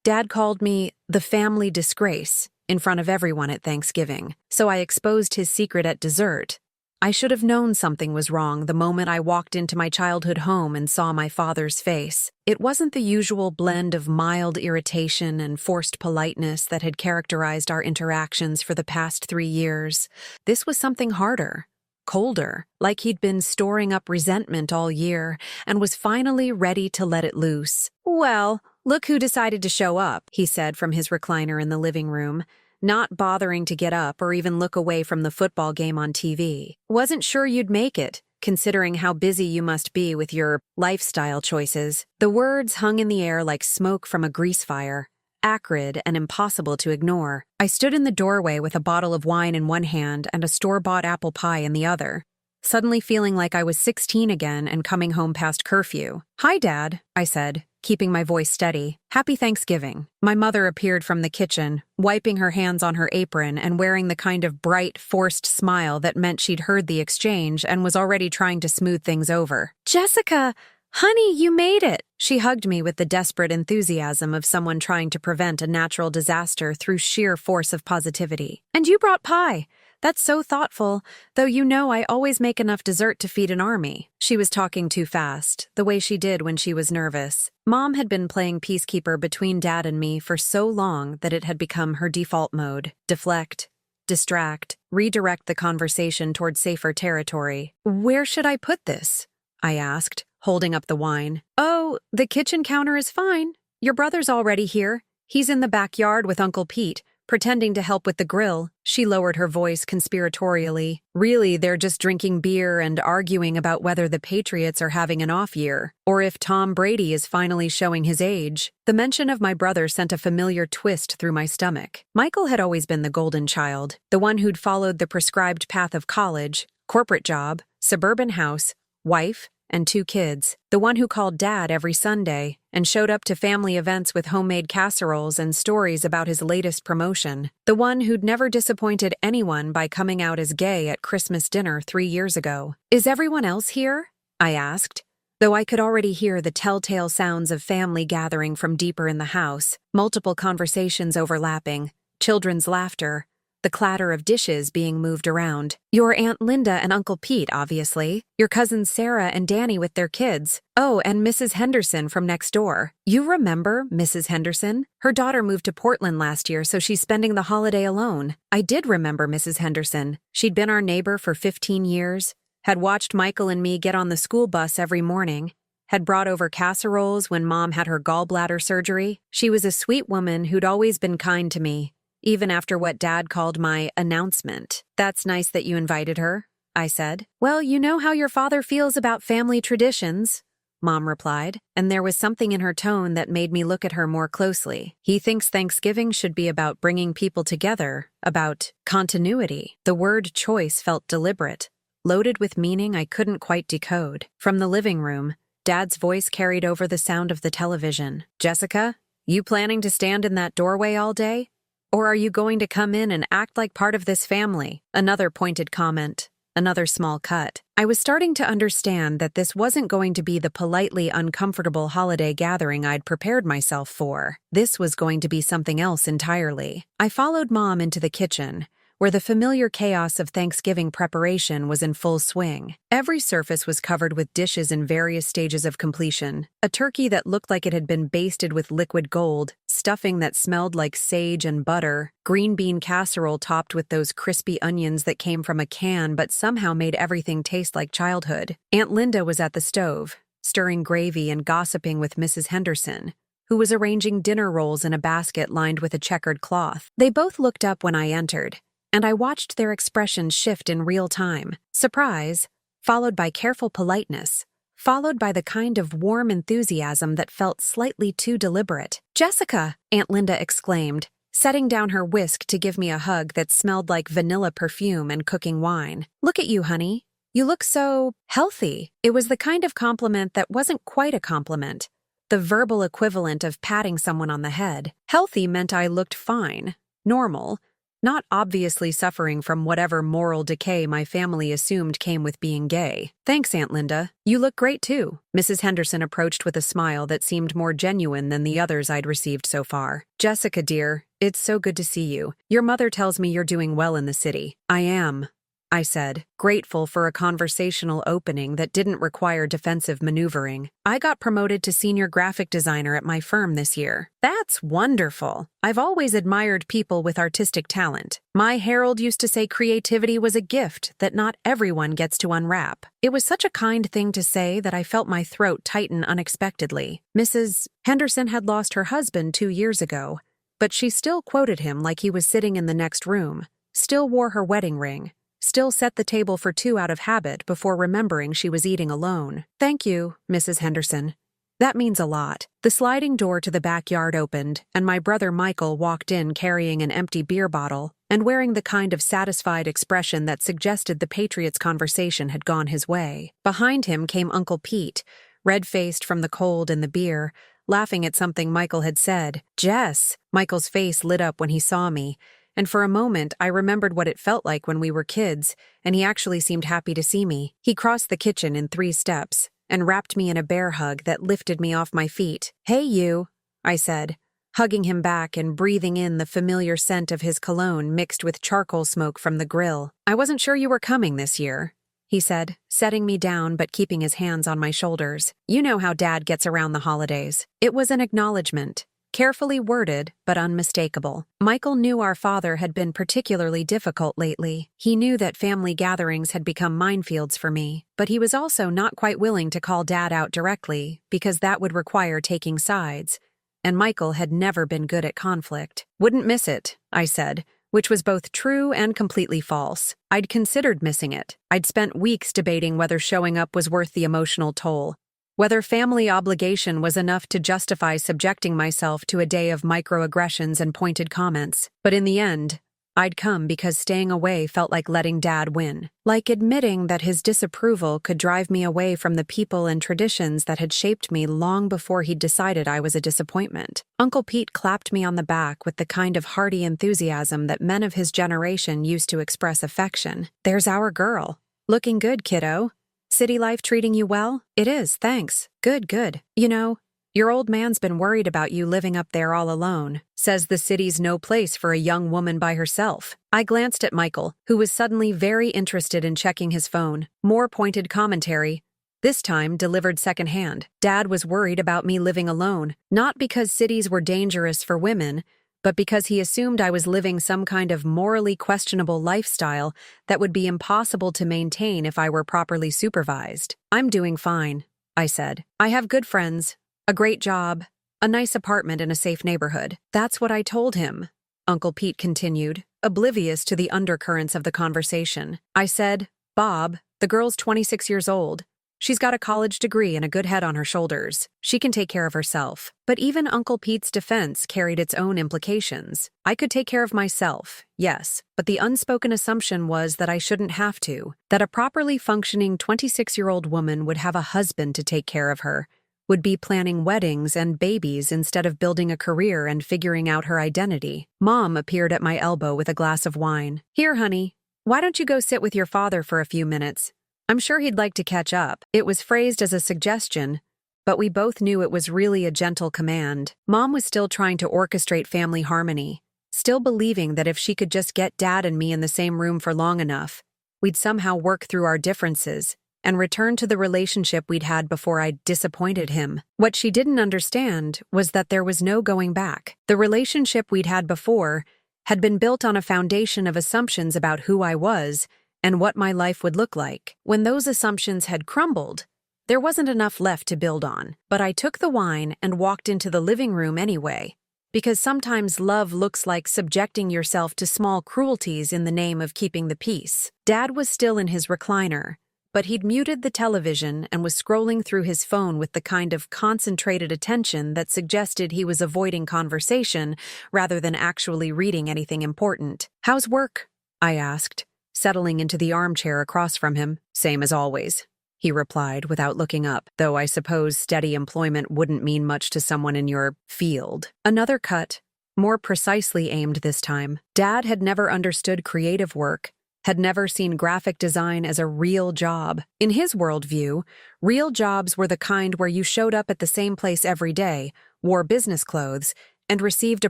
Dad called me the family disgrace in front of everyone at Thanksgiving, so I exposed his secret at dessert. I should have known something was wrong the moment I walked into my childhood home and saw my father's face. It wasn't the usual blend of mild irritation and forced politeness that had characterized our interactions for the past 3 years. This was something harder, colder, like he'd been storing up resentment all year and was finally ready to let it loose. "Well, look who decided to show up," he said from his recliner in the living room, not bothering to get up or even look away from the football game on TV. "Wasn't sure you'd make it, considering how busy you must be with your lifestyle choices." The words hung in the air like smoke from a grease fire, acrid and impossible to ignore. I stood in the doorway with a bottle of wine in one hand and a store-bought apple pie in the other, suddenly feeling like I was 16 again and coming home past curfew. "Hi, Dad," I said, keeping my voice steady. "Happy Thanksgiving." My mother appeared from the kitchen, wiping her hands on her apron and wearing the kind of bright, forced smile that meant she'd heard the exchange and was already trying to smooth things over. "Jessica, honey, you made it!" She hugged me with the desperate enthusiasm of someone trying to prevent a natural disaster through sheer force of positivity. "And you brought pie. That's so thoughtful, though you know I always make enough dessert to feed an army." She was talking too fast, the way she did when she was nervous. Mom had been playing peacekeeper between Dad and me for so long that it had become her default mode. Deflect, distract, redirect the conversation toward safer territory. "Where should I put this?" I asked, holding up the wine. "Oh, the kitchen counter is fine. Your brother's already here. He's in the backyard with Uncle Pete, pretending to help with the grill." She lowered her voice conspiratorially. "Really, they're just drinking beer and arguing about whether the Patriots are having an off year, or if Tom Brady is finally showing his age." The mention of my brother sent a familiar twist through my stomach. Michael had always been the golden child, the one who'd followed the prescribed path of college, corporate job, suburban house, wife, and 2 kids. The one who called Dad every Sunday and showed up to family events with homemade casseroles and stories about his latest promotion. The one who'd never disappointed anyone by coming out as gay at Christmas dinner 3 years ago. "Is everyone else here?" I asked, though I could already hear the telltale sounds of family gathering from deeper in the house, multiple conversations overlapping, children's laughter, the clatter of dishes being moved around. "Your Aunt Linda and Uncle Pete, obviously. Your cousins Sarah and Danny with their kids. Oh, and Mrs. Henderson from next door. You remember Mrs. Henderson? Her daughter moved to Portland last year, so she's spending the holiday alone." I did remember Mrs. Henderson. She'd been our neighbor for 15 years, had watched Michael and me get on the school bus every morning, had brought over casseroles when Mom had her gallbladder surgery. She was a sweet woman who'd always been kind to me, even after what Dad called my announcement. "That's nice that you invited her," I said. "Well, you know how your father feels about family traditions," Mom replied, and there was something in her tone that made me look at her more closely. "He thinks Thanksgiving should be about bringing people together, about continuity." The word choice felt deliberate, loaded with meaning I couldn't quite decode. From the living room, Dad's voice carried over the sound of the television. "Jessica, you planning to stand in that doorway all day? Or are you going to come in and act like part of this family?" Another pointed comment, another small cut. I was starting to understand that this wasn't going to be the politely uncomfortable holiday gathering I'd prepared myself for. This was going to be something else entirely. I followed Mom into the kitchen, where the familiar chaos of Thanksgiving preparation was in full swing. Every surface was covered with dishes in various stages of completion. A turkey that looked like it had been basted with liquid gold, stuffing that smelled like sage and butter, green bean casserole topped with those crispy onions that came from a can but somehow made everything taste like childhood. Aunt Linda was at the stove, stirring gravy and gossiping with Mrs. Henderson, who was arranging dinner rolls in a basket lined with a checkered cloth. They both looked up when I entered, and I watched their expressions shift in real time. Surprise, followed by careful politeness, followed by the kind of warm enthusiasm that felt slightly too deliberate. "Jessica!" Aunt Linda exclaimed, setting down her whisk to give me a hug that smelled like vanilla perfume and cooking wine. "Look at you, honey. You look so healthy." It was the kind of compliment that wasn't quite a compliment, the verbal equivalent of patting someone on the head. Healthy meant I looked fine, normal, not obviously suffering from whatever moral decay my family assumed came with being gay. Thanks, Aunt Linda. You look great too. Mrs. Henderson approached with a smile that seemed more genuine than the others I'd received so far. Jessica, dear, it's so good to see you. Your mother tells me you're doing well in the city. I am, I said, grateful for a conversational opening that didn't require defensive maneuvering. I got promoted to senior graphic designer at my firm this year. That's wonderful. I've always admired people with artistic talent. My Herald used to say creativity was a gift that not everyone gets to unwrap. It was such a kind thing to say that I felt my throat tighten unexpectedly. Mrs. Henderson had lost her husband 2 years ago, but she still quoted him like he was sitting in the next room, still wore her wedding ring, still set the table for 2 out of habit before remembering she was eating alone. Thank you, Mrs. Henderson. That means a lot. The sliding door to the backyard opened, and my brother Michael walked in carrying an empty beer bottle and wearing the kind of satisfied expression that suggested the Patriots' conversation had gone his way. Behind him came Uncle Pete, red-faced from the cold and the beer, laughing at something Michael had said. Jess! Michael's face lit up when he saw me, and for a moment I remembered what it felt like when we were kids, and he actually seemed happy to see me. He crossed the kitchen in 3 steps and wrapped me in a bear hug that lifted me off my feet. Hey, you, I said, hugging him back and breathing in the familiar scent of his cologne mixed with charcoal smoke from the grill. I wasn't sure you were coming this year, he said, setting me down but keeping his hands on my shoulders. You know how Dad gets around the holidays. It was an acknowledgement. Carefully worded, but unmistakable. Michael knew our father had been particularly difficult lately. He knew that family gatherings had become minefields for me, but he was also not quite willing to call Dad out directly, because that would require taking sides, and Michael had never been good at conflict. Wouldn't miss it, I said, which was both true and completely false. I'd considered missing it. I'd spent weeks debating whether showing up was worth the emotional toll, whether family obligation was enough to justify subjecting myself to a day of microaggressions and pointed comments. But in the end, I'd come because staying away felt like letting Dad win, like admitting that his disapproval could drive me away from the people and traditions that had shaped me long before he'd decided I was a disappointment. Uncle Pete clapped me on the back with the kind of hearty enthusiasm that men of his generation used to express affection. There's our girl. Looking good, kiddo. City life treating you well? It is, thanks. Good, good. You know, your old man's been worried about you living up there all alone. Says the city's no place for a young woman by herself. I glanced at Michael, who was suddenly very interested in checking his phone. More pointed commentary, this time delivered secondhand. Dad was worried about me living alone, not because cities were dangerous for women, but because he assumed I was living some kind of morally questionable lifestyle that would be impossible to maintain if I were properly supervised. I'm doing fine, I said. I have good friends, a great job, a nice apartment in a safe neighborhood. That's what I told him, Uncle Pete continued, oblivious to the undercurrents of the conversation. I said, Bob, the girl's 26 years old. She's got a college degree and a good head on her shoulders. She can take care of herself. But even Uncle Pete's defense carried its own implications. I could take care of myself, yes, but the unspoken assumption was that I shouldn't have to, that a properly functioning 26-year-old woman would have a husband to take care of her, would be planning weddings and babies instead of building a career and figuring out her identity. Mom appeared at my elbow with a glass of wine. Here, honey, why don't you go sit with your father for a few minutes? I'm sure he'd like to catch up. It was phrased as a suggestion, but we both knew it was really a gentle command. Mom was still trying to orchestrate family harmony, still believing that if she could just get Dad and me in the same room for long enough, we'd somehow work through our differences and return to the relationship we'd had before I'd disappointed him. What she didn't understand was that there was no going back. The relationship we'd had before had been built on a foundation of assumptions about who I was and what my life would look like. When those assumptions had crumbled, there wasn't enough left to build on. But I took the wine and walked into the living room anyway, because sometimes love looks like subjecting yourself to small cruelties in the name of keeping the peace. Dad was still in his recliner, but he'd muted the television and was scrolling through his phone with the kind of concentrated attention that suggested he was avoiding conversation rather than actually reading anything important. How's work? I asked, settling into the armchair across from him. Same as always, he replied without looking up, though I suppose steady employment wouldn't mean much to someone in your field. Another cut, more precisely aimed this time. Dad had never understood creative work, had never seen graphic design as a real job. In his worldview, real jobs were the kind where you showed up at the same place every day, wore business clothes, and received a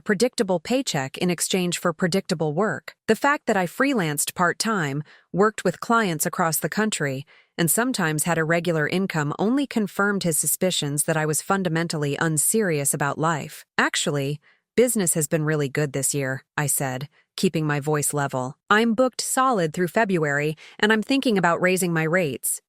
predictable paycheck in exchange for predictable work. The fact that I freelanced part-time, worked with clients across the country, and sometimes had a regular income only confirmed his suspicions that I was fundamentally unserious about life. Actually, business has been really good this year, I said, keeping my voice level. I'm booked solid through February, and I'm thinking about raising my rates.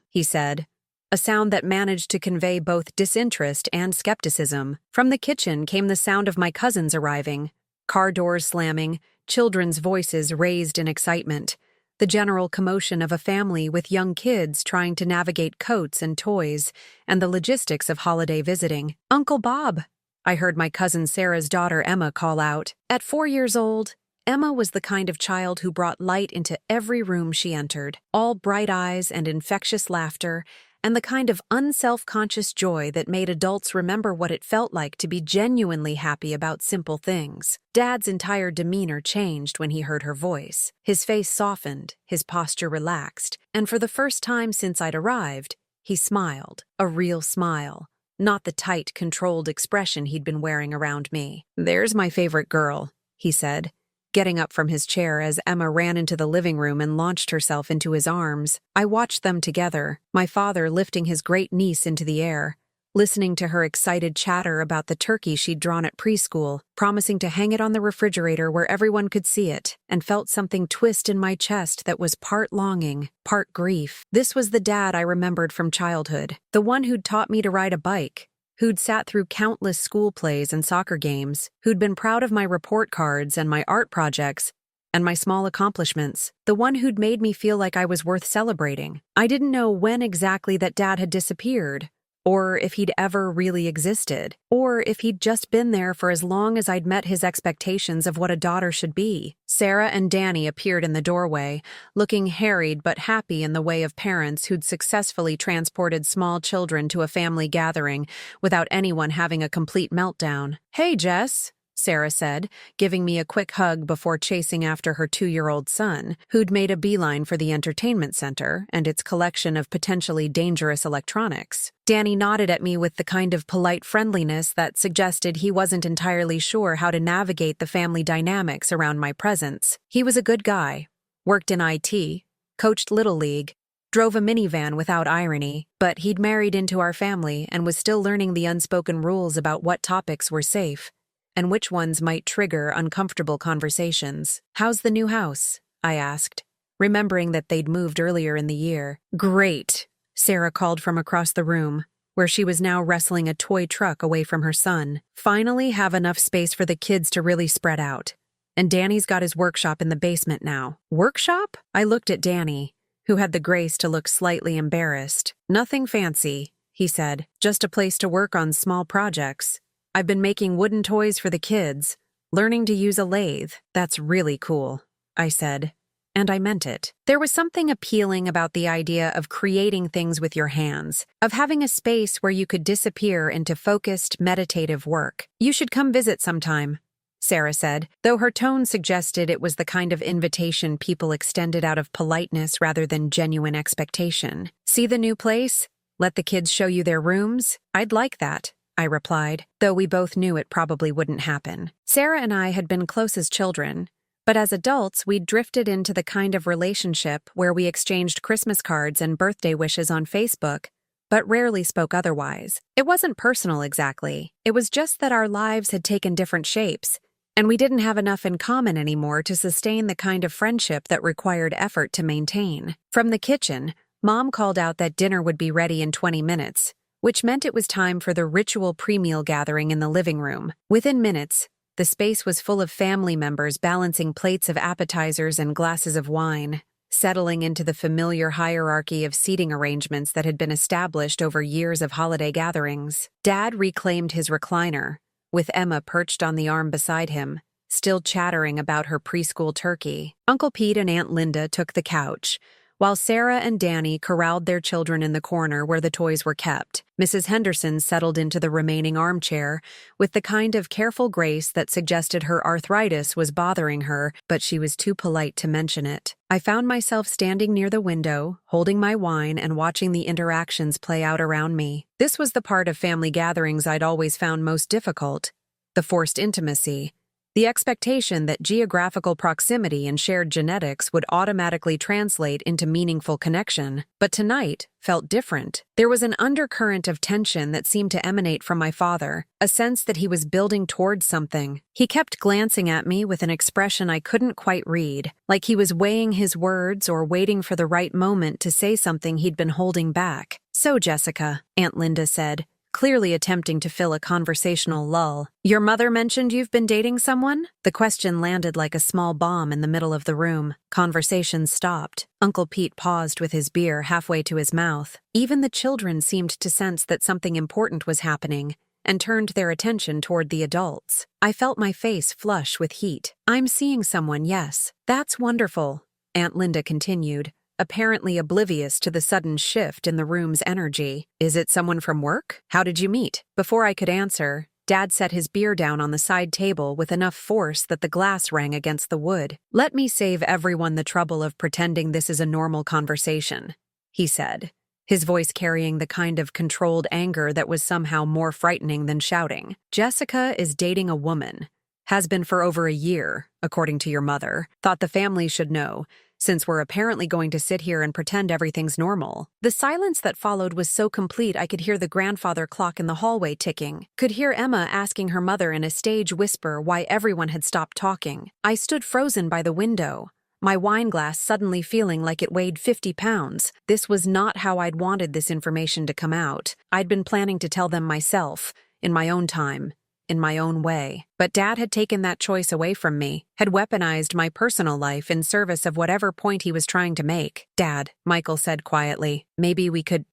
He said, a sound that managed to convey both disinterest and skepticism. From the kitchen came the sound of my cousins arriving, car doors slamming, children's voices raised in excitement, the general commotion of a family with young kids trying to navigate coats and toys, and the logistics of holiday visiting. Uncle Bob, I heard my cousin Sarah's daughter Emma call out. At 4 years old, Emma was the kind of child who brought light into every room she entered, all bright eyes and infectious laughter, and the kind of unself-conscious joy that made adults remember what it felt like to be genuinely happy about simple things. Dad's entire demeanor changed when he heard her voice. His face softened, his posture relaxed, and for the first time since I'd arrived, he smiled, a real smile, not the tight, controlled expression he'd been wearing around me. "There's my favorite girl," he said, getting up from his chair as Emma ran into the living room and launched herself into his arms. I watched them together, my father lifting his great niece into the air, listening to her excited chatter about the turkey she'd drawn at preschool, promising to hang it on the refrigerator where everyone could see it, and felt something twist in my chest that was part longing, part grief. This was the dad I remembered from childhood, the one who'd taught me to ride a bike, who'd sat through countless school plays and soccer games, who'd been proud of my report cards and my art projects and my small accomplishments, the one who'd made me feel like I was worth celebrating. I didn't know when exactly that dad had disappeared, or if he'd ever really existed, or if he'd just been there for as long as I'd met his expectations of what a daughter should be. Sarah and Danny appeared in the doorway, looking harried but happy in the way of parents who'd successfully transported small children to a family gathering without anyone having a complete meltdown. "Hey, Jess," Sarah said, giving me a quick hug before chasing after her 2-year-old son, who'd made a beeline for the entertainment center and its collection of potentially dangerous electronics. Danny nodded at me with the kind of polite friendliness that suggested he wasn't entirely sure how to navigate the family dynamics around my presence. He was a good guy, worked in IT, coached Little League, drove a minivan without irony, but he'd married into our family and was still learning the unspoken rules about what topics were safe and which ones might trigger uncomfortable conversations. "How's the new house?" I asked, remembering that they'd moved earlier in the year. "Great," Sarah called from across the room, where she was now wrestling a toy truck away from her son. "Finally have enough space for the kids to really spread out. And Danny's got his workshop in the basement now." "Workshop?" I looked at Danny, who had the grace to look slightly embarrassed. "Nothing fancy," he said, "just a place to work on small projects. I've been making wooden toys for the kids, learning to use a lathe." "That's really cool," I said, and I meant it. There was something appealing about the idea of creating things with your hands, of having a space where you could disappear into focused, meditative work. "You should come visit sometime," Sarah said, though her tone suggested it was the kind of invitation people extended out of politeness rather than genuine expectation. "See the new place? Let the kids show you their rooms? I'd like that," I replied, though we both knew it probably wouldn't happen. Sarah and I had been close as children, but as adults we'd drifted into the kind of relationship where we exchanged Christmas cards and birthday wishes on Facebook, but rarely spoke otherwise. It wasn't personal exactly. It was just that our lives had taken different shapes, and we didn't have enough in common anymore to sustain the kind of friendship that required effort to maintain. From the kitchen, Mom called out that dinner would be ready in 20 minutes, which meant it was time for the ritual pre-meal gathering in the living room. Within minutes, the space was full of family members balancing plates of appetizers and glasses of wine, settling into the familiar hierarchy of seating arrangements that had been established over years of holiday gatherings. Dad reclaimed his recliner, with Emma perched on the arm beside him, still chattering about her preschool turkey. Uncle Pete and Aunt Linda took the couch, While Sarah and Danny corralled their children in the corner where the toys were kept, Mrs. Henderson settled into the remaining armchair with the kind of careful grace that suggested her arthritis was bothering her, but she was too polite to mention it. I found myself standing near the window, holding my wine and watching the interactions play out around me. This was the part of family gatherings I'd always found most difficult: the forced intimacy. The expectation that geographical proximity and shared genetics would automatically translate into meaningful connection. But tonight felt different. There was an undercurrent of tension that seemed to emanate from my father, a sense that he was building towards something. He kept glancing at me with an expression I couldn't quite read, like he was weighing his words or waiting for the right moment to say something he'd been holding back. "So, Jessica," Aunt Linda said, clearly attempting to fill a conversational lull, "your mother mentioned you've been dating someone?" The question landed like a small bomb in the middle of the room. Conversation stopped. Uncle Pete paused with his beer halfway to his mouth. Even the children seemed to sense that something important was happening and turned their attention toward the adults. I felt my face flush with heat. "I'm seeing someone, yes. That's wonderful," Aunt Linda continued, apparently oblivious to the sudden shift in the room's energy. "Is it someone from work? How did you meet?" Before I could answer, Dad set his beer down on the side table with enough force that the glass rang against the wood. "Let me save everyone the trouble of pretending this is a normal conversation," he said, his voice carrying the kind of controlled anger that was somehow more frightening than shouting. "Jessica is dating a woman. Has been for over a year, according to your mother. Thought the family should know, since we're apparently going to sit here and pretend everything's normal." The silence that followed was so complete I could hear the grandfather clock in the hallway ticking, could hear Emma asking her mother in a stage whisper why everyone had stopped talking. I stood frozen by the window, my wine glass suddenly feeling like it weighed 50 pounds. This was not how I'd wanted this information to come out. I'd been planning to tell them myself, in my own time, in my own way. But Dad had taken that choice away from me, had weaponized my personal life in service of whatever point he was trying to make. "Dad," Michael said quietly, Maybe we could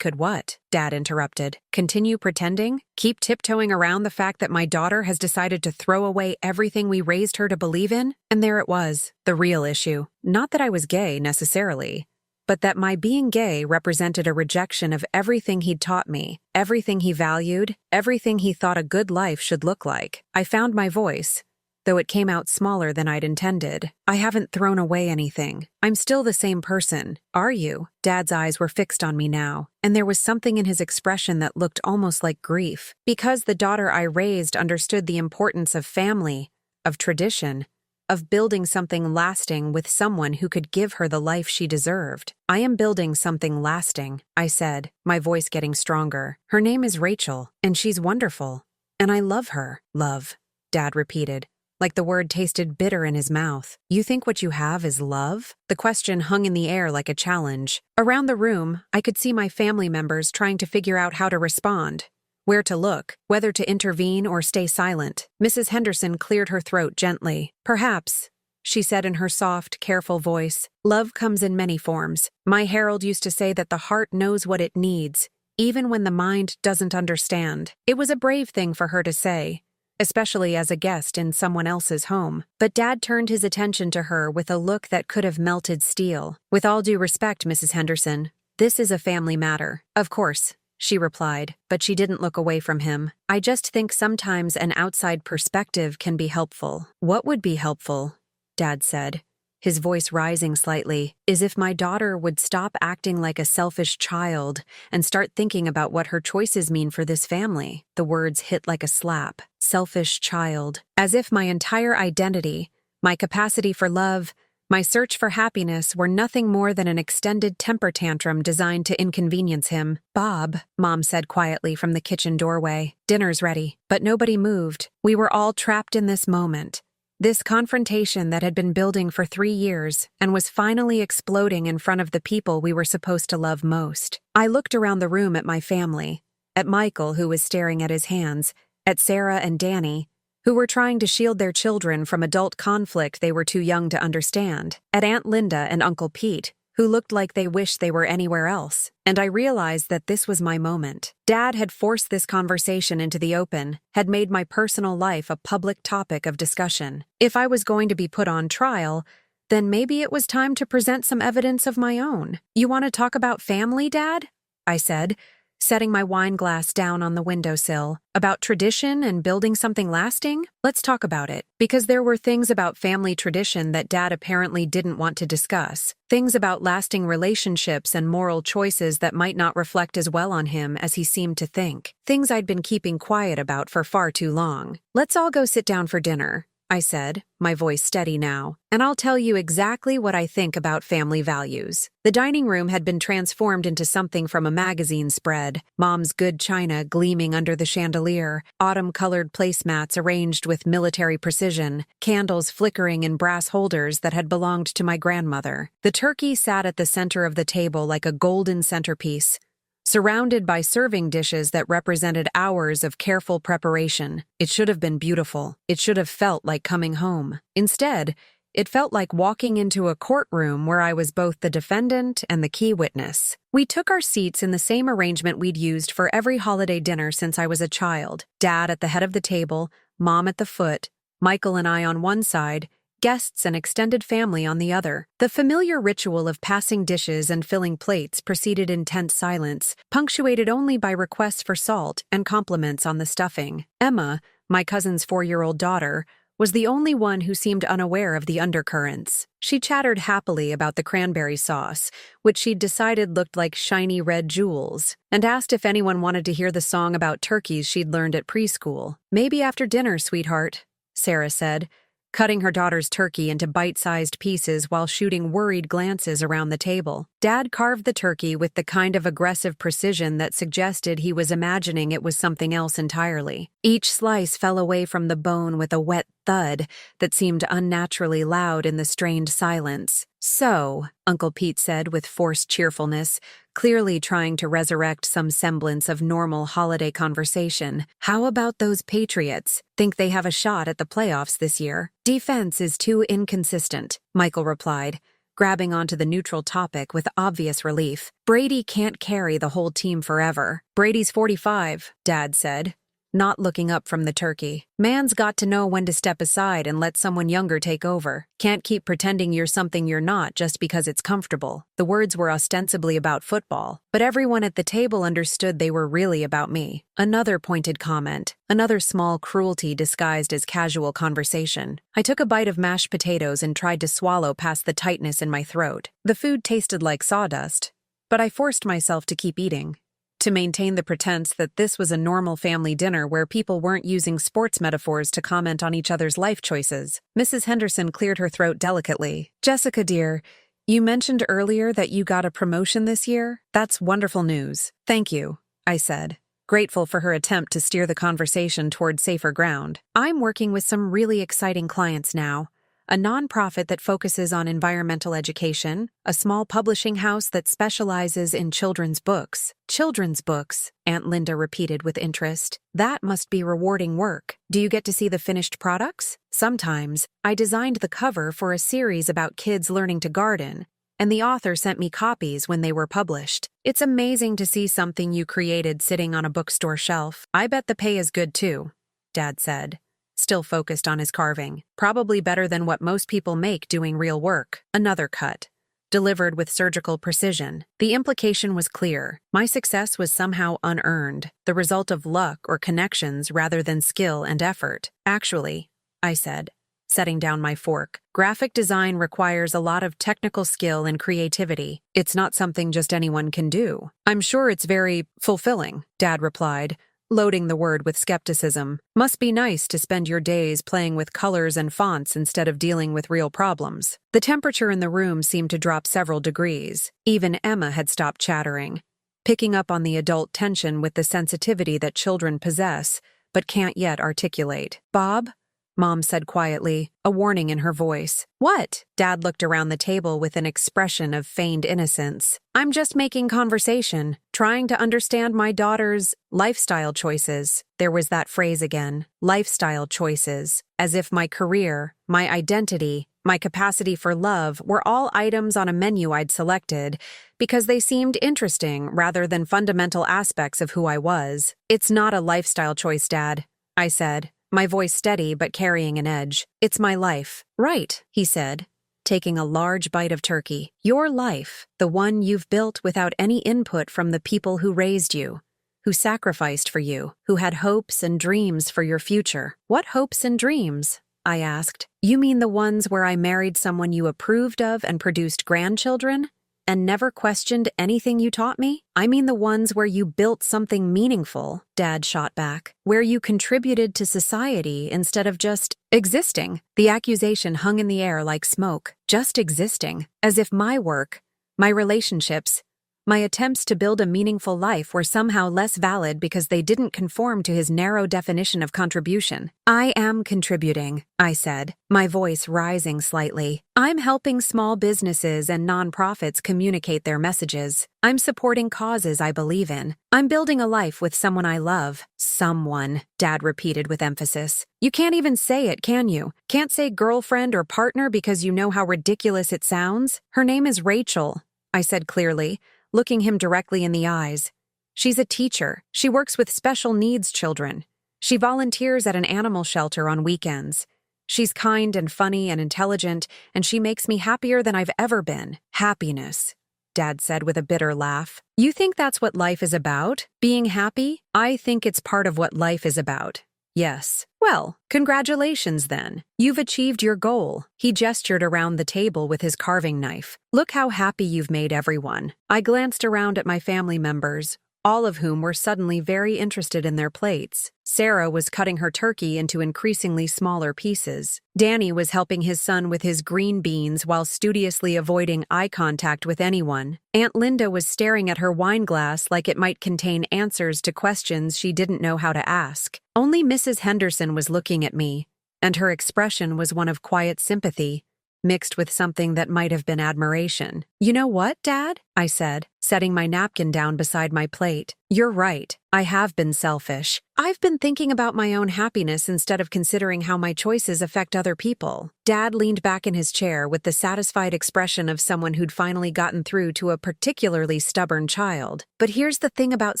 what?" Dad interrupted. "Continue pretending? Keep tiptoeing around the fact that my daughter has decided to throw away everything we raised her to believe in?" And there it was, the real issue. Not that I was gay, necessarily, but that my being gay represented a rejection of everything he'd taught me, everything he valued, everything he thought a good life should look like. I found my voice, though it came out smaller than I'd intended. "I haven't thrown away anything. I'm still the same person. Are you?" Dad's eyes were fixed on me now, and there was something in his expression that looked almost like grief. Because the daughter I raised understood the importance of family, of tradition, of building something lasting with someone who could give her the life she deserved. "I am building something lasting," I said, my voice getting stronger. "Her name is Rachel, and she's wonderful. And I love her." "Love," Dad repeated, like the word tasted bitter in his mouth. "You think what you have is love?" The question hung in the air like a challenge. Around the room, I could see my family members trying to figure out how to respond, where to look, whether to intervene or stay silent. Mrs. Henderson cleared her throat gently. "Perhaps," she said in her soft, careful voice, "love comes in many forms. My Harold used to say that the heart knows what it needs, even when the mind doesn't understand." It was a brave thing for her to say, especially as a guest in someone else's home. But Dad turned his attention to her with a look that could have melted steel. "With all due respect, Mrs. Henderson, this is a family matter." "Of course," she replied, but she didn't look away from him. "I just think sometimes an outside perspective can be helpful." "What would be helpful?" Dad said, his voice rising slightly, "is if my daughter would stop acting like a selfish child and start thinking about what her choices mean for this family." The words hit like a slap. Selfish child. As if my entire identity, my capacity for love, my search for happiness were nothing more than an extended temper tantrum designed to inconvenience him. "Bob," Mom said quietly from the kitchen doorway, "dinner's ready." But nobody moved. We were all trapped in this moment. This confrontation that had been building for 3 years and was finally exploding in front of the people we were supposed to love most. I looked around the room at my family, at Michael, who was staring at his hands, at Sarah and Danny, who were trying to shield their children from adult conflict they were too young to understand, at Aunt Linda and Uncle Pete, who looked like they wished they were anywhere else, and I realized that this was my moment. Dad had forced this conversation into the open, had made my personal life a public topic of discussion. If I was going to be put on trial, Then maybe it was time to present some evidence of my own. You want to talk about family, Dad? I said, setting my wine glass down on the windowsill. About tradition and building something lasting? Let's talk about it. Because there were things about family tradition that Dad apparently didn't want to discuss. Things about lasting relationships and moral choices that might not reflect as well on him as he seemed to think. Things I'd been keeping quiet about for far too long. Let's all go sit down for dinner, I said, my voice steady now, and I'll tell you exactly what I think about family values. The dining room had been transformed into something from a magazine spread, Mom's good china gleaming under the chandelier, autumn-colored placemats arranged with military precision, candles flickering in brass holders that had belonged to my grandmother. The turkey sat at the center of the table like a golden centerpiece, surrounded by serving dishes that represented hours of careful preparation. It should have been beautiful. It should have felt like coming home. Instead, it felt like walking into a courtroom where I was both the defendant and the key witness. We took our seats in the same arrangement we'd used for every holiday dinner since I was a child. Dad at the head of the table, Mom at the foot, Michael and I on one side, guests and extended family on the other. The familiar ritual of passing dishes and filling plates preceded in tense silence, punctuated only by requests for salt and compliments on the stuffing. Emma, my cousin's 4-year-old daughter, was the only one who seemed unaware of the undercurrents. She chattered happily about the cranberry sauce, which she'd decided looked like shiny red jewels, and asked if anyone wanted to hear the song about turkeys she'd learned at preschool. "Maybe after dinner, sweetheart," Sarah said, cutting her daughter's turkey into bite-sized pieces while shooting worried glances around the table. Dad carved the turkey with the kind of aggressive precision that suggested he was imagining it was something else entirely. Each slice fell away from the bone with a wet thud that seemed unnaturally loud in the strained silence. "So," Uncle Pete said with forced cheerfulness, clearly trying to resurrect some semblance of normal holiday conversation, "how about those Patriots? Think they have a shot at the playoffs this year?" "Defense is too inconsistent," Michael replied, grabbing onto the neutral topic with obvious relief. "Brady can't carry the whole team forever." "Brady's 45, Dad said, not looking up from the turkey. "Man's got to know when to step aside and let someone younger take over. Can't keep pretending you're something you're not just because it's comfortable." The words were ostensibly about football, but everyone at the table understood they were really about me. Another pointed comment, another small cruelty disguised as casual conversation. I took a bite of mashed potatoes and tried to swallow past the tightness in my throat. The food tasted like sawdust, but I forced myself to keep eating, to maintain the pretense that this was a normal family dinner where people weren't using sports metaphors to comment on each other's life choices. Mrs. Henderson cleared her throat delicately. "Jessica, dear, you mentioned earlier that you got a promotion this year. That's wonderful news." "Thank you," I said, grateful for her attempt to steer the conversation toward safer ground. "I'm working with some really exciting clients now. A nonprofit that focuses on environmental education, a small publishing house that specializes in children's books." "Children's books," Aunt Linda repeated with interest. "That must be rewarding work. Do you get to see the finished products?" "Sometimes. I designed the cover for a series about kids learning to garden, and the author sent me copies when they were published. It's amazing to see something you created sitting on a bookstore shelf." "I bet the pay is good too," Dad said, still focused on his carving. "Probably better than what most people make doing real work." Another cut, delivered with surgical precision. The implication was clear. My success was somehow unearned, the result of luck or connections rather than skill and effort. "Actually," I said, setting down my fork, "graphic design requires a lot of technical skill and creativity. It's not something just anyone can do." "I'm sure it's very fulfilling," Dad replied, loading the word with skepticism. "Must be nice to spend your days playing with colors and fonts instead of dealing with real problems." The temperature in the room seemed to drop several degrees. Even Emma had stopped chattering, picking up on the adult tension with the sensitivity that children possess, but can't yet articulate. "Bob?" Mom said quietly, a warning in her voice. "What?" Dad looked around the table with an expression of feigned innocence. "I'm just making conversation, trying to understand my daughter's lifestyle choices." There was that phrase again, lifestyle choices, as if my career, my identity, my capacity for love were all items on a menu I'd selected because they seemed interesting rather than fundamental aspects of who I was. "It's not a lifestyle choice, Dad," I said, my voice steady but carrying an edge. "It's my life." "Right," he said, taking a large bite of turkey. Your life, the one you've built without any input from the people who raised you, who sacrificed for you, who had hopes and dreams for your future. What hopes and dreams? I asked. You mean the ones where I married someone you approved of and produced grandchildren? And never questioned anything you taught me? I mean the ones where you built something meaningful, Dad shot back. Where you contributed to society instead of just existing. The accusation hung in the air like smoke. Just existing. As if my work, my relationships, my attempts to build a meaningful life were somehow less valid because they didn't conform to his narrow definition of contribution. I am contributing, I said, my voice rising slightly. I'm helping small businesses and nonprofits communicate their messages. I'm supporting causes I believe in. I'm building a life with someone I love. Someone, Dad repeated with emphasis. You can't even say it, can you? Can't say girlfriend or partner because you know how ridiculous it sounds? Her name is Rachel, I said clearly, looking him directly in the eyes. She's a teacher. She works with special needs children. She volunteers at an animal shelter on weekends. She's kind and funny and intelligent, and she makes me happier than I've ever been. Happiness, Dad said with a bitter laugh. You think that's what life is about? Being happy? I think it's part of what life is about. Yes. Well, congratulations then. You've achieved your goal. He gestured around the table with his carving knife. Look how happy you've made everyone. I glanced around at my family members, all of whom were suddenly very interested in their plates. Sarah was cutting her turkey into increasingly smaller pieces. Danny was helping his son with his green beans while studiously avoiding eye contact with anyone. Aunt Linda was staring at her wine glass like it might contain answers to questions she didn't know how to ask. Only Mrs. Henderson was looking at me, and her expression was one of quiet sympathy, mixed with something that might have been admiration. You know what, Dad? I said, setting my napkin down beside my plate. You're right. I have been selfish. I've been thinking about my own happiness instead of considering how my choices affect other people. Dad leaned back in his chair with the satisfied expression of someone who'd finally gotten through to a particularly stubborn child. But here's the thing about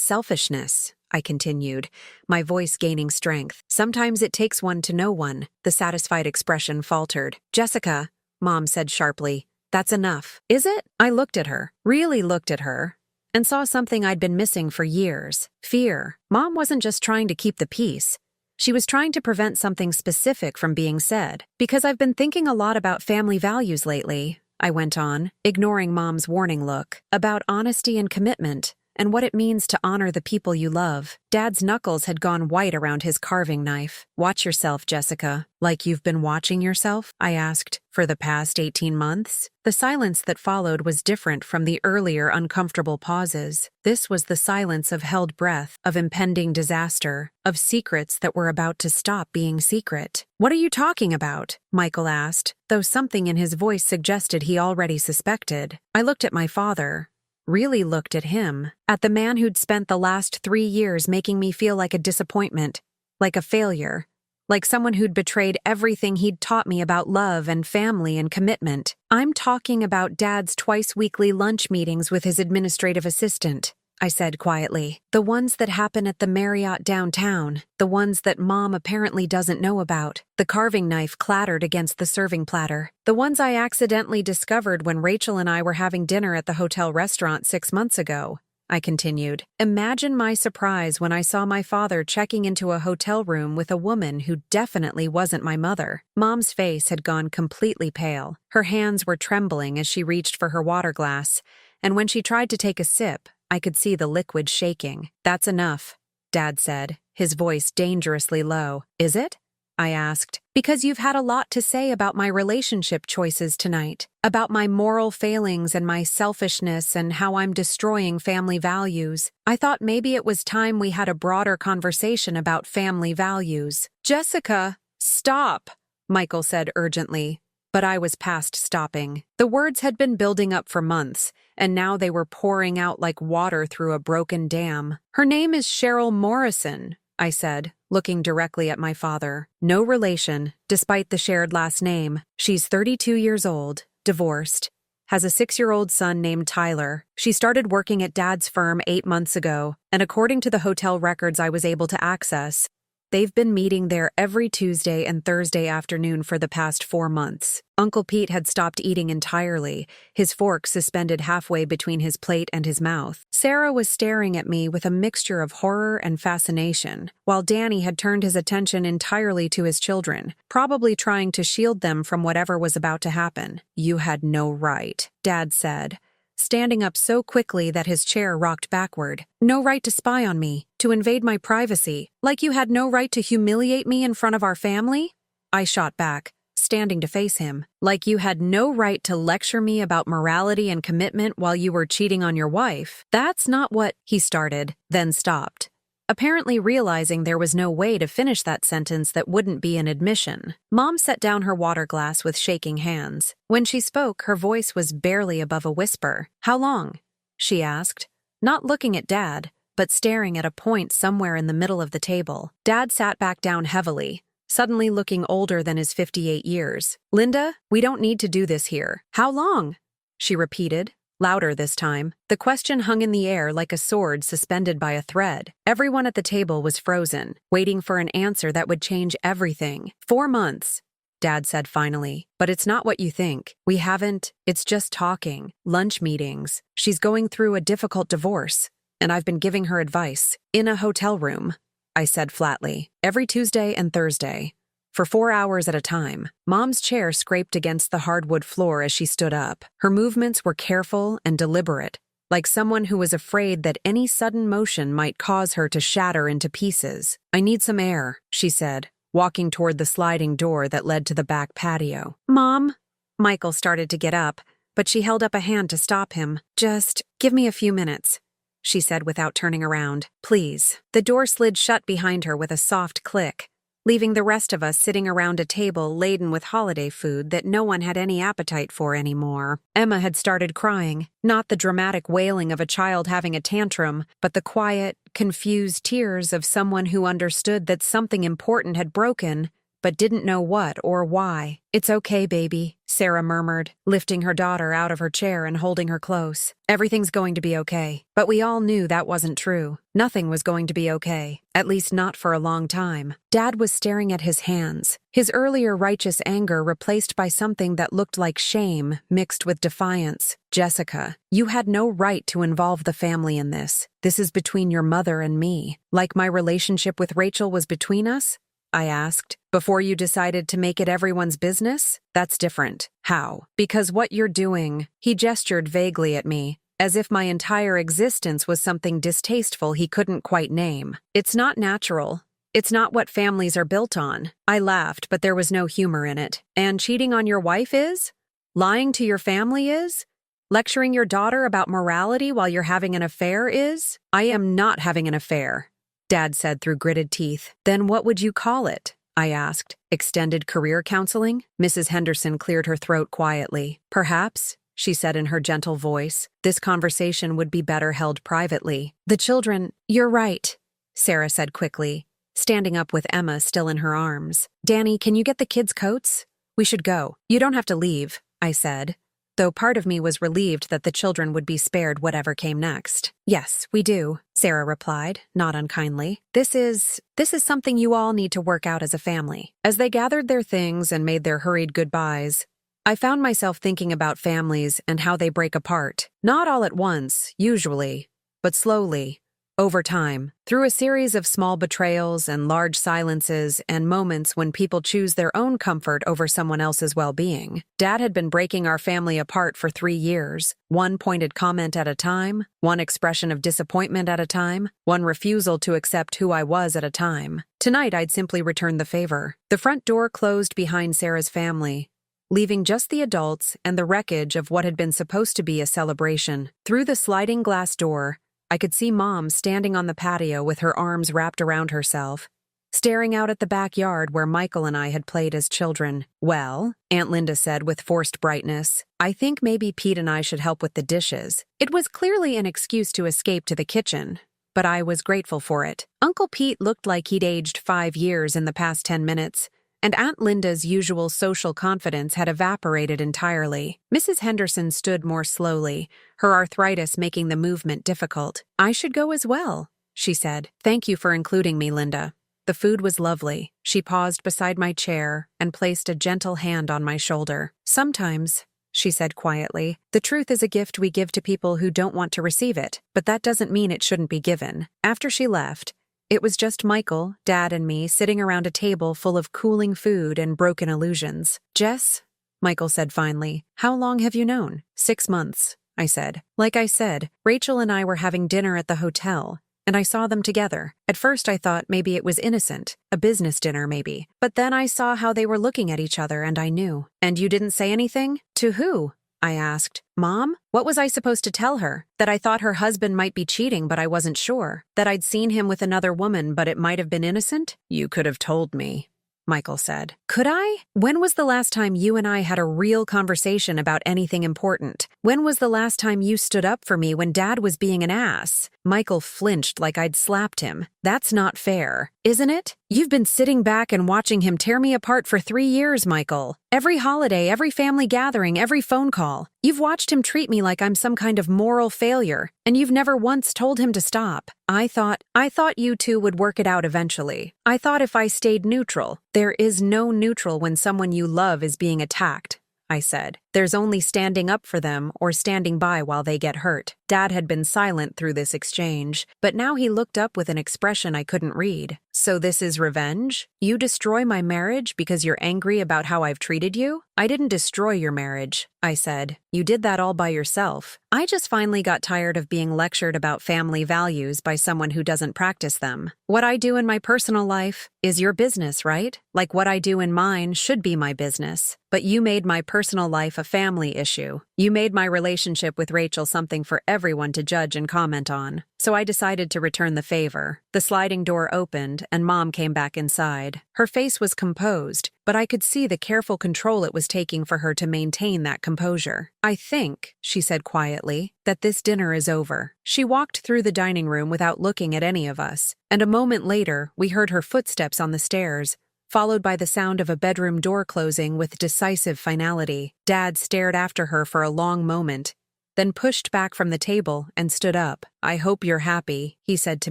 selfishness, I continued, my voice gaining strength. Sometimes it takes one to know one. The satisfied expression faltered. Jessica, Mom said sharply, that's enough. Is it? I looked at her, really looked at her, and saw something I'd been missing for years. Fear. Mom wasn't just trying to keep the peace. She was trying to prevent something specific from being said. Because I've been thinking a lot about family values lately, I went on, ignoring Mom's warning look, about honesty and commitment, and what it means to honor the people you love. Dad's knuckles had gone white around his carving knife. Watch yourself, Jessica. Like you've been watching yourself? I asked. For the past 18 months? The silence that followed was different from the earlier uncomfortable pauses. This was the silence of held breath, of impending disaster, of secrets that were about to stop being secret. What are you talking about? Michael asked, though something in his voice suggested he already suspected. I looked at my father. Really looked at him, at the man who'd spent the last 3 years making me feel like a disappointment, like a failure, like someone who'd betrayed everything he'd taught me about love and family and commitment. I'm talking about Dad's twice-weekly lunch meetings with his administrative assistant, I said quietly. The ones that happen at the Marriott downtown, the ones that Mom apparently doesn't know about. The carving knife clattered against the serving platter. The ones I accidentally discovered when Rachel and I were having dinner at the hotel restaurant 6 months ago, I continued. Imagine my surprise when I saw my father checking into a hotel room with a woman who definitely wasn't my mother. Mom's face had gone completely pale. Her hands were trembling as she reached for her water glass, and when she tried to take a sip, I could see the liquid shaking. That's enough, Dad said, his voice dangerously low. Is it? I asked. Because you've had a lot to say about my relationship choices tonight, about my moral failings and my selfishness and how I'm destroying family values. I thought maybe it was time we had a broader conversation about family values. Jessica, stop, Michael said urgently. But I was past stopping. The words had been building up for months, and now they were pouring out like water through a broken dam. Her name is Cheryl Morrison, I said, looking directly at my father. No relation, despite the shared last name. She's 32 years old, divorced, has a 6-year-old son named Tyler. She started working at Dad's firm 8 months ago, and according to the hotel records I was able to access, They've been meeting there every Tuesday and Thursday afternoon for the past 4 months. Uncle Pete had stopped eating entirely, his fork suspended halfway between his plate and his mouth. Sarah was staring at me with a mixture of horror and fascination, while Danny had turned his attention entirely to his children, probably trying to shield them from whatever was about to happen. "You had no right," Dad said, standing up so quickly that his chair rocked backward. "No right to spy on me, to invade my privacy, like you had no right to humiliate me in front of our family?" I shot back, standing to face him. "Like you had no right to lecture me about morality and commitment while you were cheating on your wife. That's not what," he started, then stopped, apparently realizing there was no way to finish that sentence that wouldn't be an admission. Mom set down her water glass with shaking hands. When she spoke, her voice was barely above a whisper. "How long?" she asked, not looking at Dad, but staring at a point somewhere in the middle of the table. Dad sat back down heavily, suddenly looking older than his 58 years. "Linda, we don't need to do this here." "How long?" she repeated, louder this time. The question hung in the air like a sword suspended by a thread. Everyone at the table was frozen, waiting for an answer that would change everything. 4 months, Dad said finally. "But it's not what you think. We haven't, it's just talking, lunch meetings. She's going through a difficult divorce, and I've been giving her advice. In a hotel room," I said flatly, "every Tuesday and Thursday. For 4 hours at a time." Mom's chair scraped against the hardwood floor as she stood up. Her movements were careful and deliberate, like someone who was afraid that any sudden motion might cause her to shatter into pieces. "I need some air," she said, walking toward the sliding door that led to the back patio. "Mom?" Michael started to get up, but she held up a hand to stop him. "Just give me a few minutes," she said without turning around. "Please." The door slid shut behind her with a soft click, leaving the rest of us sitting around a table laden with holiday food that no one had any appetite for anymore. Emma had started crying, not the dramatic wailing of a child having a tantrum, but the quiet, confused tears of someone who understood that something important had broken, but didn't know what or why. "It's okay, baby," Sarah murmured, lifting her daughter out of her chair and holding her close. "Everything's going to be okay." But we all knew that wasn't true. Nothing was going to be okay, at least not for a long time. Dad was staring at his hands, his earlier righteous anger replaced by something that looked like shame mixed with defiance. "Jessica, you had no right to involve the family in this. This is between your mother and me. Like my relationship with Rachel was between us?" I asked. "Before you decided to make it everyone's business? That's different." "How?" "Because what you're doing," he gestured vaguely at me, as if my entire existence was something distasteful he couldn't quite name. "It's not natural. It's not what families are built on." I laughed, but there was no humor in it. "And cheating on your wife is? Lying to your family is? Lecturing your daughter about morality while you're having an affair is?" "I am not having an affair," Dad said through gritted teeth. "Then what would you call it?" I asked. "Extended career counseling?" Mrs. Henderson cleared her throat quietly. "Perhaps," she said in her gentle voice, "this conversation would be better held privately." "The children—" "You're right," Sarah said quickly, standing up with Emma still in her arms. "Danny, can you get the kids' coats? We should go." "You don't have to leave," I said, though part of me was relieved that the children would be spared whatever came next. "Yes, we do," Sarah replied, not unkindly. This is something you all need to work out as a family." As they gathered their things and made their hurried goodbyes, I found myself thinking about families and how they break apart. Not all at once, usually, but slowly, over time, through a series of small betrayals and large silences and moments when people choose their own comfort over someone else's well-being. Dad had been breaking our family apart for 3 years, one pointed comment at a time, one expression of disappointment at a time, one refusal to accept who I was at a time. Tonight I'd simply return the favor. The front door closed behind Sarah's family, leaving just the adults and the wreckage of what had been supposed to be a celebration. Through the sliding glass door, I could see Mom standing on the patio with her arms wrapped around herself, staring out at the backyard where Michael and I had played as children. "Well," Aunt Linda said with forced brightness, "I think maybe Pete and I should help with the dishes." It was clearly an excuse to escape to the kitchen, but I was grateful for it. Uncle Pete looked like he'd aged 5 years in the past 10 minutes, and Aunt Linda's usual social confidence had evaporated entirely. Mrs. Henderson stood more slowly, her arthritis making the movement difficult. "I should go as well," she said. "Thank you for including me, Linda." The food was lovely. She paused beside my chair and placed a gentle hand on my shoulder. Sometimes, she said quietly, the truth is a gift we give to people who don't want to receive it, but that doesn't mean it shouldn't be given. After she left, it was just Michael, Dad, and me sitting around a table full of cooling food and broken illusions. Jess, Michael said finally, how long have you known? 6 months, I said. Like I said, Rachel and I were having dinner at the hotel, and I saw them together. At first I thought maybe it was innocent, a business dinner maybe. But then I saw how they were looking at each other and I knew. And you didn't say anything? To who? I asked. Mom? What was I supposed to tell her? That I thought her husband might be cheating but I wasn't sure. That I'd seen him with another woman but it might have been innocent? You could have told me, Michael said. Could I? When was the last time you and I had a real conversation about anything important? When was the last time you stood up for me when Dad was being an ass? Michael flinched like I'd slapped him. That's not fair, isn't it? You've been sitting back and watching him tear me apart for 3 years, Michael. Every holiday, every family gathering, every phone call. You've watched him treat me like I'm some kind of moral failure, and you've never once told him to stop. I thought you two would work it out eventually. I thought if I stayed neutral. There is no neutral when someone you love is being attacked, I said. There's only standing up for them or standing by while they get hurt. Dad had been silent through this exchange, but now he looked up with an expression I couldn't read. So this is revenge? You destroy my marriage because you're angry about how I've treated you? I didn't destroy your marriage, I said. You did that all by yourself. I just finally got tired of being lectured about family values by someone who doesn't practice them. What I do in my personal life is your business, right? Like what I do in mine should be my business. But you made my personal life a family issue. You made my relationship with Rachel something for everyone to judge and comment on. So I decided to return the favor. The sliding door opened and Mom came back inside. Her face was composed, but I could see the careful control it was taking for her to maintain that composure. I think, she said quietly, that this dinner is over. She walked through the dining room without looking at any of us, and a moment later we heard her footsteps on the stairs, followed by the sound of a bedroom door closing with decisive finality. Dad stared after her for a long moment, then pushed back from the table and stood up. I hope you're happy, he said to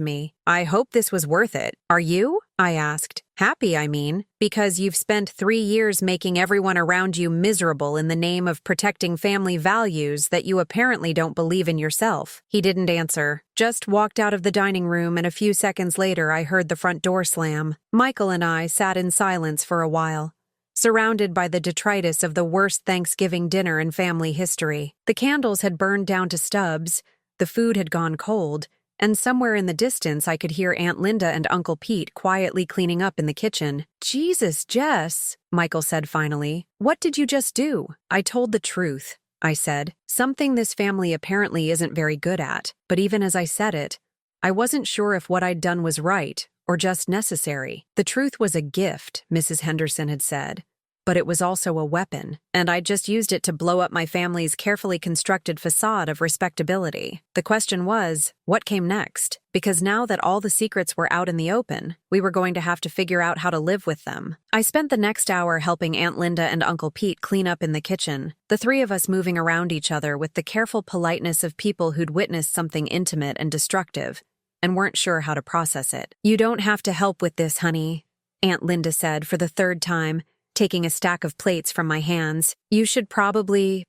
me. I hope this was worth it. Are you? I asked. Happy, I mean, because you've spent 3 years making everyone around you miserable in the name of protecting family values that you apparently don't believe in yourself. He didn't answer, just walked out of the dining room, and a few seconds later I heard the front door slam. Michael and I sat in silence for a while, surrounded by the detritus of the worst Thanksgiving dinner in family history. The candles had burned down to stubs, the food had gone cold, and somewhere in the distance I could hear Aunt Linda and Uncle Pete quietly cleaning up in the kitchen. Jesus, Jess, Michael said finally. What did you just do? I told the truth, I said. Something this family apparently isn't very good at. But even as I said it, I wasn't sure if what I'd done was right or just necessary. The truth was a gift, Mrs. Henderson had said, but it was also a weapon, and I'd just used it to blow up my family's carefully constructed facade of respectability. The question was, what came next? Because now that all the secrets were out in the open, we were going to have to figure out how to live with them. I spent the next hour helping Aunt Linda and Uncle Pete clean up in the kitchen, the three of us moving around each other with the careful politeness of people who'd witnessed something intimate and destructive and weren't sure how to process it. You don't have to help with this, honey, Aunt Linda said for the 3rd time, taking a stack of plates from my hands. You should probably,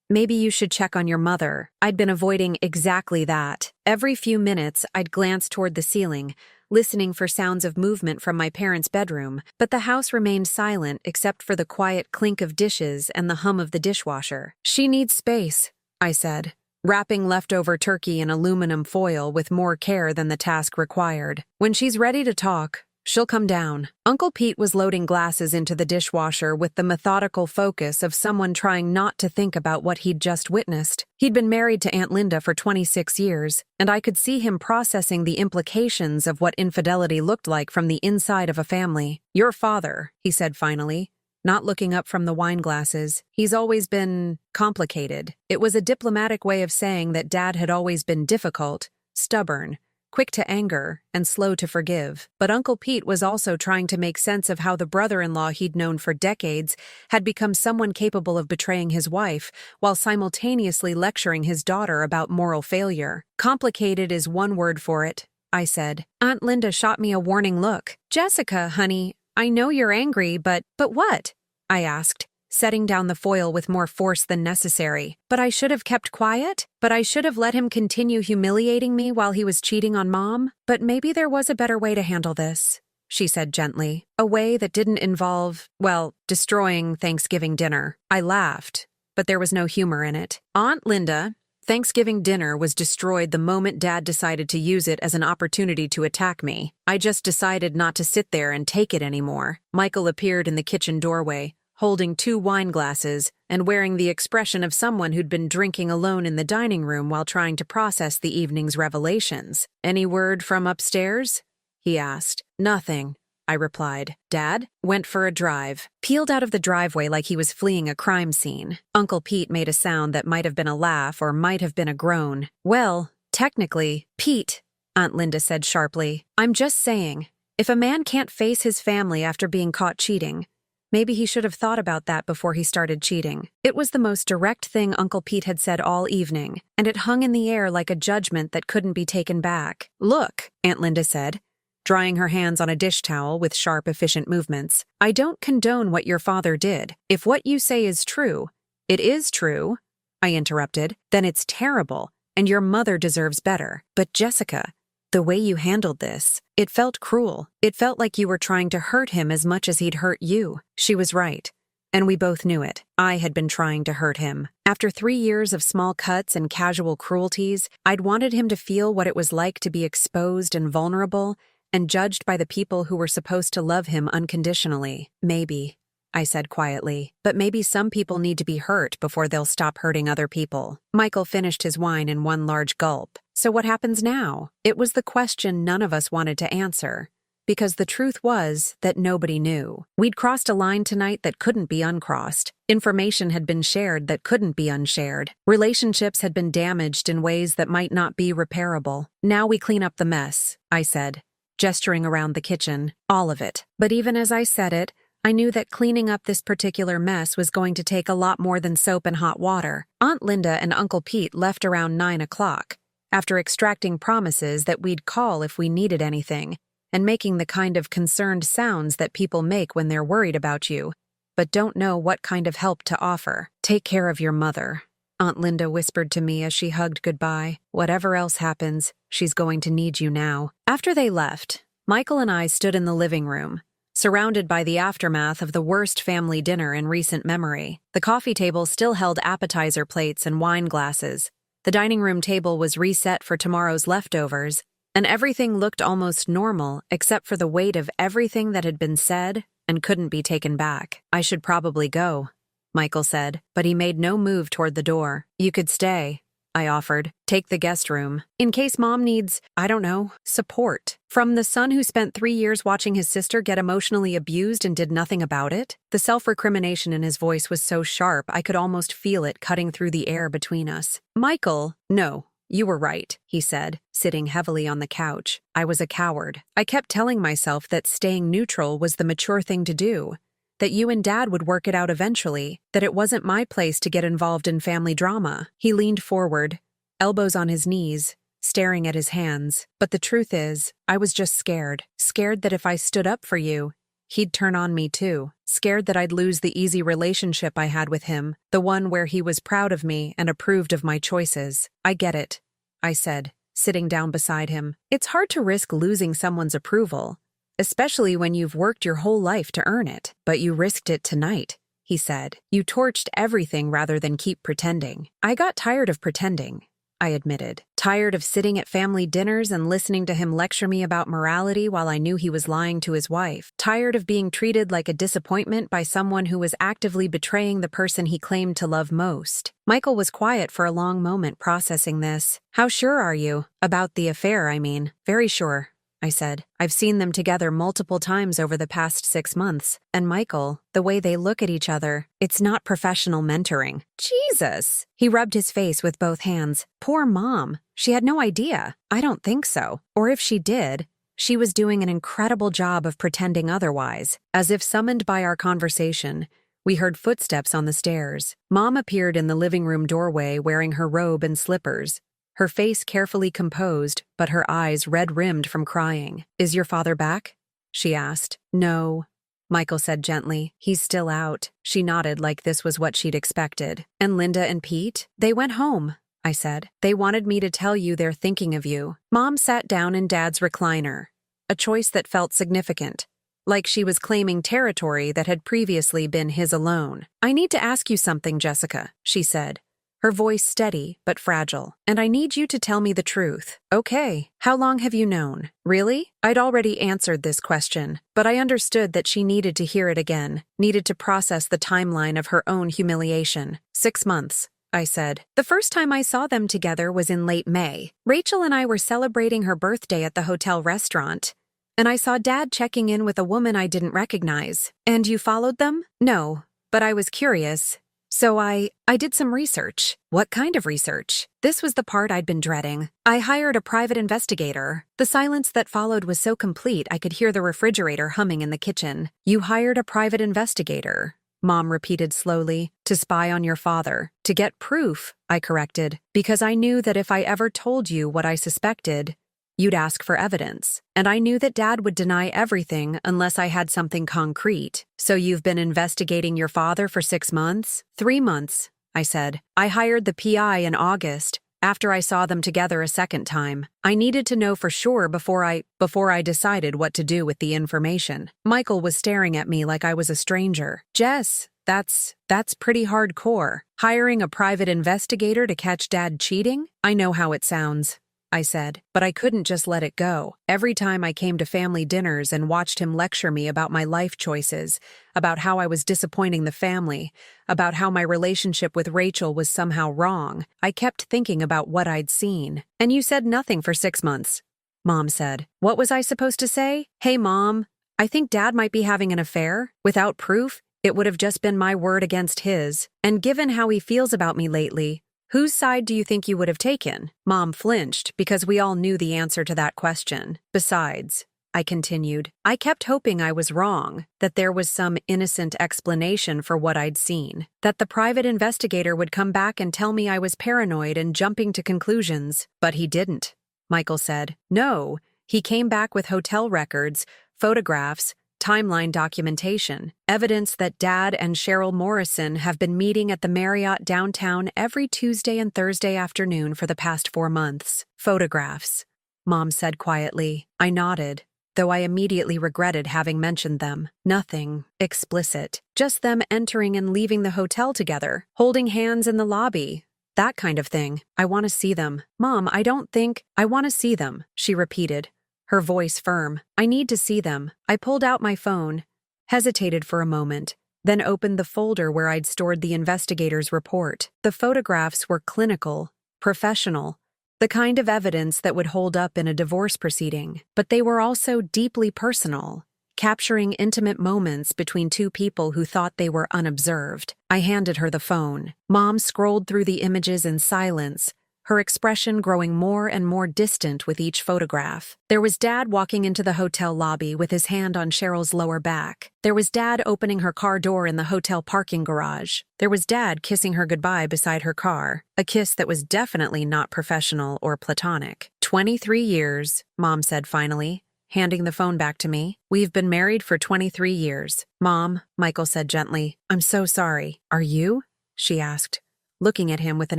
maybe you should check on your mother. I'd been avoiding exactly that. Every few minutes, I'd glance toward the ceiling, listening for sounds of movement from my parents' bedroom, but the house remained silent except for the quiet clink of dishes and the hum of the dishwasher. She needs space, I said, wrapping leftover turkey in aluminum foil with more care than the task required. When she's ready to talk, she'll come down. Uncle Pete was loading glasses into the dishwasher with the methodical focus of someone trying not to think about what he'd just witnessed. He'd been married to Aunt Linda for 26 years, and I could see him processing the implications of what infidelity looked like from the inside of a family. Your father, he said finally, not looking up from the wine glasses. He's always been complicated. It was a diplomatic way of saying that Dad had always been difficult, stubborn, quick to anger, and slow to forgive. But Uncle Pete was also trying to make sense of how the brother-in-law he'd known for decades had become someone capable of betraying his wife, while simultaneously lecturing his daughter about moral failure. Complicated is one word for it, I said. Aunt Linda shot me a warning look. Jessica, honey, I know you're angry, but what? I asked, setting down the foil with more force than necessary. But I should have kept quiet? But I should have let him continue humiliating me while he was cheating on Mom? But maybe there was a better way to handle this, she said gently. A way that didn't involve, well, destroying Thanksgiving dinner. I laughed, but there was no humor in it. Aunt Linda, Thanksgiving dinner was destroyed the moment Dad decided to use it as an opportunity to attack me. I just decided not to sit there and take it anymore. Michael appeared in the kitchen doorway, holding 2 wine glasses and wearing the expression of someone who'd been drinking alone in the dining room while trying to process the evening's revelations. Any word from upstairs? He asked. Nothing, I replied. Dad went for a drive, peeled out of the driveway like he was fleeing a crime scene. Uncle Pete made a sound that might have been a laugh or might have been a groan. Well, technically, Pete, Aunt Linda said sharply. I'm just saying, if a man can't face his family after being caught cheating, maybe he should have thought about that before he started cheating. It was the most direct thing Uncle Pete had said all evening, and it hung in the air like a judgment that couldn't be taken back. Look, Aunt Linda said, drying her hands on a dish towel with sharp, efficient movements. I don't condone what your father did. If what you say is true, it is true, I interrupted, then it's terrible, and your mother deserves better. But Jessica, the way you handled this, it felt cruel. It felt like you were trying to hurt him as much as he'd hurt you. She was right, and we both knew it. I had been trying to hurt him. After 3 years of small cuts and casual cruelties, I'd wanted him to feel what it was like to be exposed and vulnerable, and judged by the people who were supposed to love him unconditionally. Maybe, I said quietly, but maybe some people need to be hurt before they'll stop hurting other people. Michael finished his wine in one large gulp. So what happens now? It was the question none of us wanted to answer, because the truth was that nobody knew. We'd crossed a line tonight that couldn't be uncrossed. Information had been shared that couldn't be unshared. Relationships had been damaged in ways that might not be repairable. Now we clean up the mess, I said, gesturing around the kitchen. All of it. But even as I said it, I knew that cleaning up this particular mess was going to take a lot more than soap and hot water. Aunt Linda and Uncle Pete left around 9 o'clock, after extracting promises that we'd call if we needed anything, and making the kind of concerned sounds that people make when they're worried about you, but don't know what kind of help to offer. Take care of your mother, Aunt Linda whispered to me as she hugged goodbye. Whatever else happens, she's going to need you now. After they left, Michael and I stood in the living room, surrounded by the aftermath of the worst family dinner in recent memory. The coffee table still held appetizer plates and wine glasses. The dining room table was reset for tomorrow's leftovers, and everything looked almost normal except for the weight of everything that had been said and couldn't be taken back. I should probably go, Michael said, but he made no move toward the door. You could stay, I offered. Take the guest room. In case Mom needs, I don't know, support. From the son who spent 3 years watching his sister get emotionally abused and did nothing about it? The self-recrimination in his voice was so sharp I could almost feel it cutting through the air between us. Michael, no, you were right, he said, sitting heavily on the couch. I was a coward. I kept telling myself that staying neutral was the mature thing to do, that you and Dad would work it out eventually, that it wasn't my place to get involved in family drama. He leaned forward, elbows on his knees, staring at his hands. But the truth is, I was just scared. Scared that if I stood up for you, he'd turn on me too. Scared that I'd lose the easy relationship I had with him, the one where he was proud of me and approved of my choices. I get it, I said, sitting down beside him. It's hard to risk losing someone's approval, especially when you've worked your whole life to earn it. But you risked it tonight, he said. You torched everything rather than keep pretending. I got tired of pretending, I admitted. Tired of sitting at family dinners and listening to him lecture me about morality while I knew he was lying to his wife. Tired of being treated like a disappointment by someone who was actively betraying the person he claimed to love most. Michael was quiet for a long moment processing this. How sure are you? About the affair, I mean. Very sure, I said. I've seen them together multiple times over the past 6 months. And Michael, the way they look at each other, it's not professional mentoring. Jesus! He rubbed his face with both hands. Poor Mom. She had no idea. I don't think so. Or if she did, she was doing an incredible job of pretending otherwise. As if summoned by our conversation, we heard footsteps on the stairs. Mom appeared in the living room doorway wearing her robe and slippers, her face carefully composed, but her eyes red-rimmed from crying. "Is your father back?" she asked. "No," Michael said gently. "He's still out." She nodded like this was what she'd expected. "And Linda and Pete? They went home," I said. "They wanted me to tell you they're thinking of you." Mom sat down in Dad's recliner, a choice that felt significant, like she was claiming territory that had previously been his alone. "I need to ask you something, Jessica," she said, her voice steady but fragile. "And I need you to tell me the truth." "Okay. How long have you known?" "Really?" I'd already answered this question, but I understood that she needed to hear it again, needed to process the timeline of her own humiliation. 6 months, I said. "The first time I saw them together was in late May. Rachel and I were celebrating her birthday at the hotel restaurant, and I saw Dad checking in with a woman I didn't recognize." "And you followed them?" "No, but I was curious. So I did some research." "What kind of research?" This was the part I'd been dreading. "I hired a private investigator." The silence that followed was so complete I could hear the refrigerator humming in the kitchen. "You hired a private investigator," Mom repeated slowly, "to spy on your father." "To get proof," I corrected, "because I knew that if I ever told you what I suspected, you'd ask for evidence. And I knew that Dad would deny everything unless I had something concrete." "So you've been investigating your father for 6 months?" 3 months, I said. "I hired the PI in August, after I saw them together a second time. I needed to know for sure before I decided what to do with the information." Michael was staring at me like I was a stranger. "Jess, that's pretty hardcore. Hiring a private investigator to catch Dad cheating? I know how it sounds," I said, but I couldn't just let it go. Every time I came to family dinners and watched him lecture me about my life choices, about how I was disappointing the family, about how my relationship with Rachel was somehow wrong, I kept thinking about what I'd seen. "And you said nothing for 6 months," Mom said. "What was I supposed to say? 'Hey, Mom, I think Dad might be having an affair'? Without proof, it would have just been my word against his. And given how he feels about me lately, whose side do you think you would have taken?" Mom flinched because we all knew the answer to that question. "Besides," I continued, "I kept hoping I was wrong, that there was some innocent explanation for what I'd seen, that the private investigator would come back and tell me I was paranoid and jumping to conclusions. But he didn't," Michael said. "No, he came back with hotel records, photographs, timeline documentation, evidence that Dad and Cheryl Morrison have been meeting at the Marriott downtown every Tuesday and Thursday afternoon for the past 4 months. Photographs," Mom said quietly. I nodded, though I immediately regretted having mentioned them. Nothing explicit, just them entering and leaving the hotel together, holding hands in the lobby. That kind of thing. "I want to see them." "Mom, I want to see them," she repeated, her voice firm. "I need to see them." I pulled out my phone, hesitated for a moment, then opened the folder where I'd stored the investigator's report. The photographs were clinical, professional, the kind of evidence that would hold up in a divorce proceeding. But they were also deeply personal, capturing intimate moments between two people who thought they were unobserved. I handed her the phone. Mom scrolled through the images in silence, her expression growing more and more distant with each photograph. There was Dad walking into the hotel lobby with his hand on Cheryl's lower back. There was Dad opening her car door in the hotel parking garage. There was Dad kissing her goodbye beside her car, a kiss that was definitely not professional or platonic. 23 years, Mom said finally, handing the phone back to me. "We've been married for 23 years. Mom," Michael said gently. "I'm so sorry." "Are you?" she asked, looking at him with an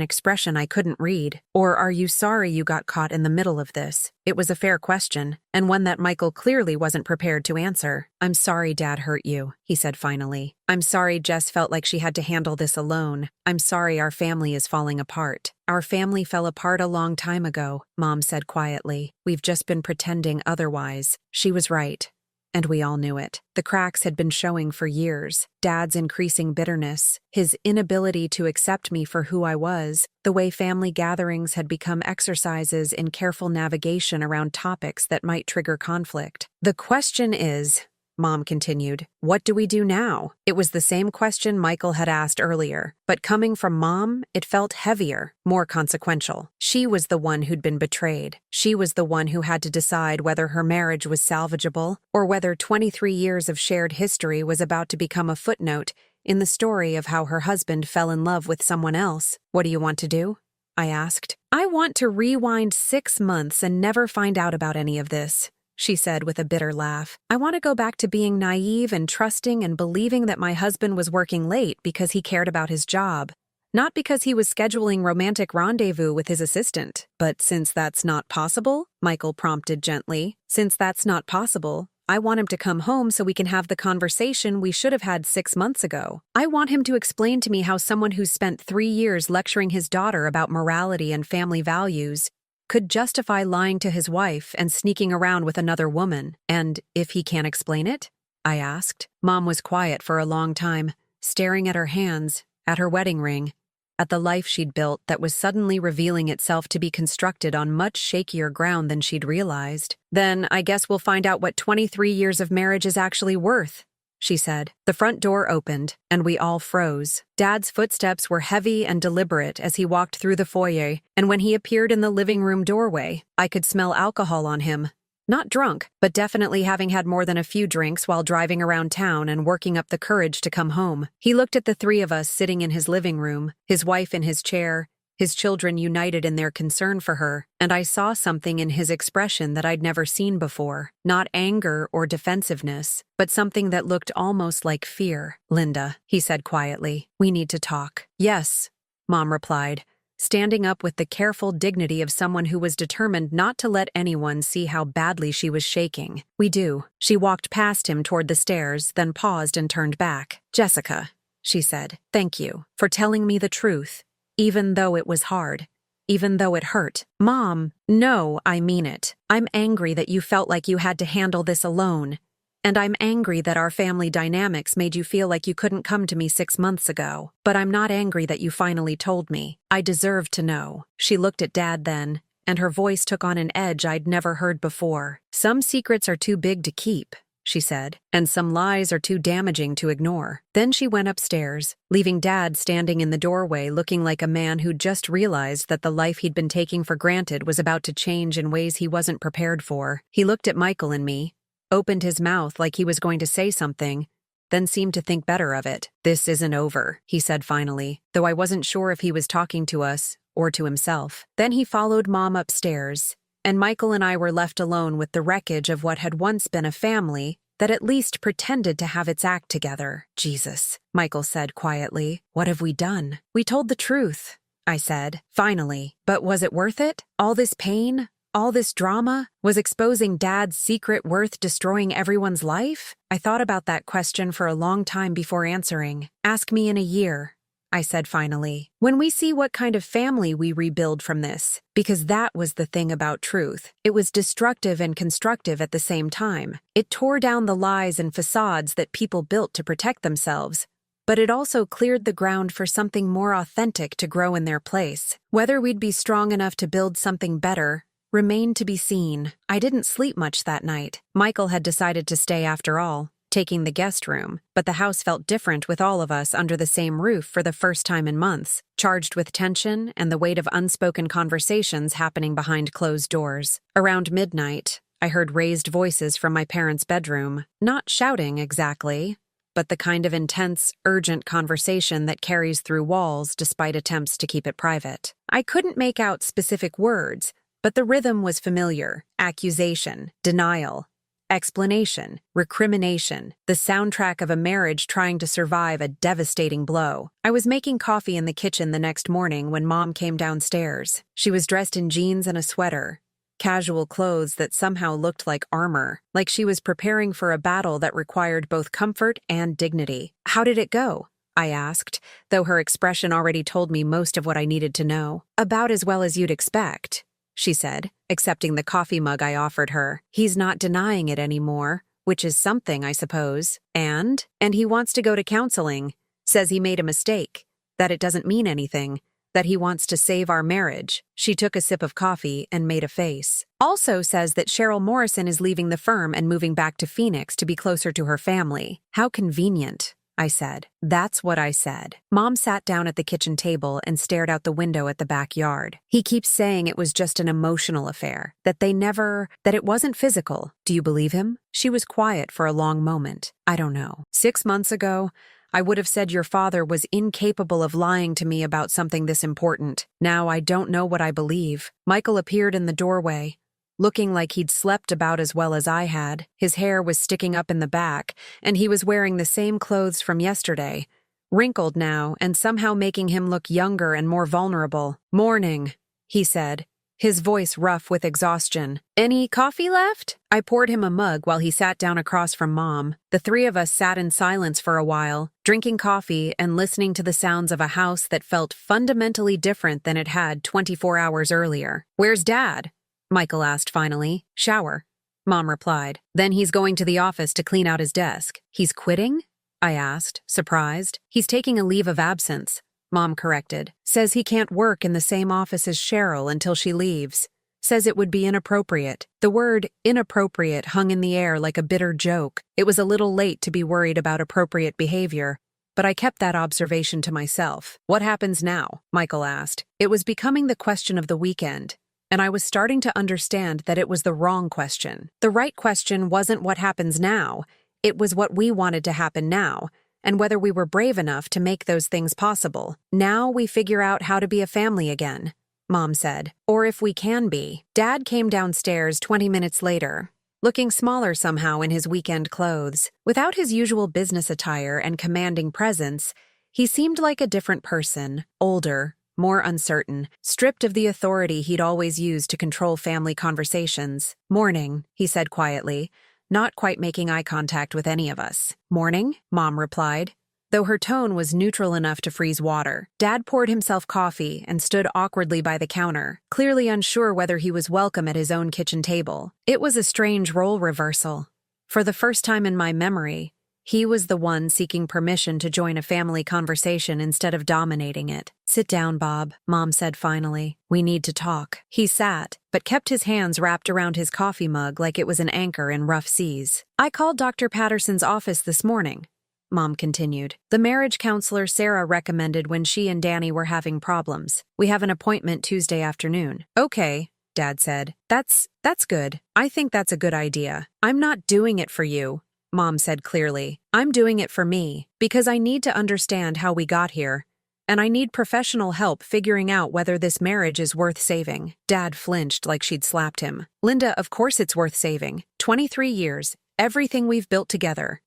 expression I couldn't read. "Or are you sorry you got caught in the middle of this?" It was a fair question, and one that Michael clearly wasn't prepared to answer. "I'm sorry Dad hurt you," he said finally. "I'm sorry Jess felt like she had to handle this alone. I'm sorry our family is falling apart." "Our family fell apart a long time ago," Mom said quietly. "We've just been pretending otherwise." She was right. And we all knew it. The cracks had been showing for years. Dad's increasing bitterness, his inability to accept me for who I was, the way family gatherings had become exercises in careful navigation around topics that might trigger conflict. "The question is," Mom continued, "what do we do now?" It was the same question Michael had asked earlier, but coming from Mom, it felt heavier, more consequential. She was the one who'd been betrayed. She was the one who had to decide whether her marriage was salvageable or whether 23 years of shared history was about to become a footnote in the story of how her husband fell in love with someone else. "What do you want to do?" I asked. I want to rewind 6 months and never find out about any of this, she said with a bitter laugh. I want to go back to being naive and trusting and believing that my husband was working late because he cared about his job, not because he was scheduling romantic rendezvous with his assistant. But since that's not possible, Michael prompted gently, since that's not possible, I want him to come home so we can have the conversation we should have had 6 months ago. I want him to explain to me how someone who's spent 3 years lecturing his daughter about morality and family values could justify lying to his wife and sneaking around with another woman. And if he can't explain it? I asked. Mom was quiet for a long time, staring at her hands, at her wedding ring, at the life she'd built that was suddenly revealing itself to be constructed on much shakier ground than she'd realized. Then I guess we'll find out what 23 years of marriage is actually worth, she said. The front door opened, and we all froze. Dad's footsteps were heavy and deliberate as he walked through the foyer, and when he appeared in the living room doorway, I could smell alcohol on him. Not drunk, but definitely having had more than a few drinks while driving around town and working up the courage to come home. He looked at the three of us sitting in his living room, his wife in his chair, his children united in their concern for her, and I saw something in his expression that I'd never seen before. Not anger or defensiveness, but something that looked almost like fear. Linda, he said quietly, we need to talk. Yes, Mom replied, standing up with the careful dignity of someone who was determined not to let anyone see how badly she was shaking. We do. She walked past him toward the stairs, then paused and turned back. Jessica, she said, thank you for telling me the truth, even though it was hard, even though it hurt. Mom, no, I mean it. I'm angry that you felt like you had to handle this alone. And I'm angry that our family dynamics made you feel like you couldn't come to me 6 months ago. But I'm not angry that you finally told me. I deserve to know. She looked at Dad then, and her voice took on an edge I'd never heard before. Some secrets are too big to keep, she said, and some lies are too damaging to ignore. Then she went upstairs, leaving Dad standing in the doorway looking like a man who'd just realized that the life he'd been taking for granted was about to change in ways he wasn't prepared for. He looked at Michael and me, opened his mouth like he was going to say something, then seemed to think better of it. This isn't over, he said finally, though I wasn't sure if he was talking to us or to himself. Then he followed Mom upstairs, and Michael and I were left alone with the wreckage of what had once been a family that at least pretended to have its act together. Jesus, Michael said quietly, what have we done? We told the truth, I said, finally. But was it worth it? All this pain? All this drama? Was exposing Dad's secret worth destroying everyone's life? I thought about that question for a long time before answering. Ask me in a year, I said finally, when we see what kind of family we rebuild from this. Because that was the thing about truth. It was destructive and constructive at the same time. It tore down the lies and facades that people built to protect themselves, but it also cleared the ground for something more authentic to grow in their place. Whether we'd be strong enough to build something better remained to be seen. I didn't sleep much that night. Michael had decided to stay after all, taking the guest room, but the house felt different with all of us under the same roof for the first time in months, charged with tension and the weight of unspoken conversations happening behind closed doors. Around midnight, I heard raised voices from my parents' bedroom, not shouting exactly, but the kind of intense, urgent conversation that carries through walls despite attempts to keep it private. I couldn't make out specific words, but the rhythm was familiar. Accusation, denial, explanation, recrimination, the soundtrack of a marriage trying to survive a devastating blow. I was making coffee in the kitchen the next morning when Mom came downstairs. She was dressed in jeans and a sweater, casual clothes that somehow looked like armor, like she was preparing for a battle that required both comfort and dignity. How did it go? I asked, though her expression already told me most of what I needed to know. About as well as you'd expect, she said, accepting the coffee mug I offered her. He's not denying it anymore, which is something, I suppose. And he wants to go to counseling. Says he made a mistake, that it doesn't mean anything, that he wants to save our marriage. She took a sip of coffee and made a face. Also says that Cheryl Morrison is leaving the firm and moving back to Phoenix to be closer to her family. How convenient, I said. That's what I said. Mom sat down at the kitchen table and stared out the window at the backyard. He keeps saying it was just an emotional affair, that it wasn't physical. Do you believe him? She was quiet for a long moment. I don't know. 6 months ago, I would have said your father was incapable of lying to me about something this important. Now I don't know what I believe. Michael appeared in the doorway, looking like he'd slept about as well as I had. His hair was sticking up in the back, and he was wearing the same clothes from yesterday, wrinkled now and somehow making him look younger and more vulnerable. "Morning," he said, his voice rough with exhaustion. "Any coffee left?" I poured him a mug while he sat down across from Mom. The three of us sat in silence for a while, drinking coffee and listening to the sounds of a house that felt fundamentally different than it had 24 hours earlier. "Where's Dad?" Michael asked finally. "Shower," Mom replied. "Then he's going to the office to clean out his desk." "He's quitting?" I asked, surprised. "He's taking a leave of absence," Mom corrected. "Says he can't work in the same office as Cheryl until she leaves. Says it would be inappropriate." The word inappropriate hung in the air like a bitter joke. It was a little late to be worried about appropriate behavior, but I kept that observation to myself. "What happens now?" Michael asked. It was becoming the question of the weekend, and I was starting to understand that it was the wrong question. The right question wasn't what happens now, it was what we wanted to happen now, and whether we were brave enough to make those things possible. "Now we figure out how to be a family again," Mom said. "Or if we can be." Dad came downstairs 20 minutes later, looking smaller somehow in his weekend clothes. Without his usual business attire and commanding presence, he seemed like a different person, older, more uncertain, stripped of the authority he'd always used to control family conversations. "Morning," he said quietly, not quite making eye contact with any of us. "Morning," Mom replied, though her tone was neutral enough to freeze water. Dad poured himself coffee and stood awkwardly by the counter, clearly unsure whether he was welcome at his own kitchen table. It was a strange role reversal. For the first time in my memory, he was the one seeking permission to join a family conversation instead of dominating it. "Sit down, Bob," Mom said finally. "We need to talk." He sat, but kept his hands wrapped around his coffee mug like it was an anchor in rough seas. "I called Dr. Patterson's office this morning," Mom continued. "The marriage counselor Sarah recommended when she and Danny were having problems. We have an appointment Tuesday afternoon." "Okay," Dad said. That's good. I think that's a good idea. I'm not doing it for you," Mom said clearly. "I'm doing it for me, because I need to understand how we got here, and I need professional help figuring out whether this marriage is worth saving." Dad flinched like she'd slapped him. "Linda, of course it's worth saving. 23 years, everything we've built together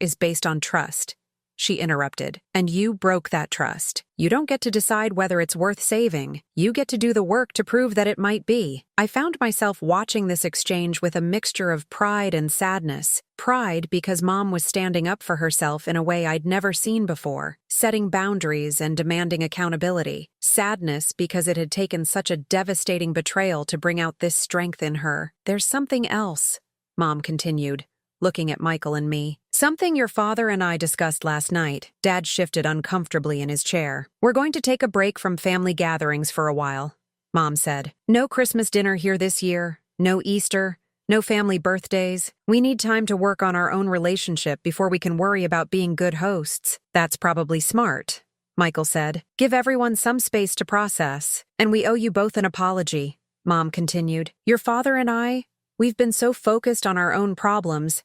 is based on trust," she interrupted. "And you broke that trust. You don't get to decide whether it's worth saving. You get to do the work to prove that it might be." I found myself watching this exchange with a mixture of pride and sadness. Pride because Mom was standing up for herself in a way I'd never seen before, setting boundaries and demanding accountability. Sadness because it had taken such a devastating betrayal to bring out this strength in her. "There's something else," Mom continued, looking at Michael and me. "Something your father and I discussed last night." Dad shifted uncomfortably in his chair. "We're going to take a break from family gatherings for a while," Mom said. "No Christmas dinner here this year, no Easter, no family birthdays. We need time to work on our own relationship before we can worry about being good hosts." "That's probably smart," Michael said. "Give everyone some space to process. And we owe you both an apology," Mom continued. "Your father and we've been so focused on our own problems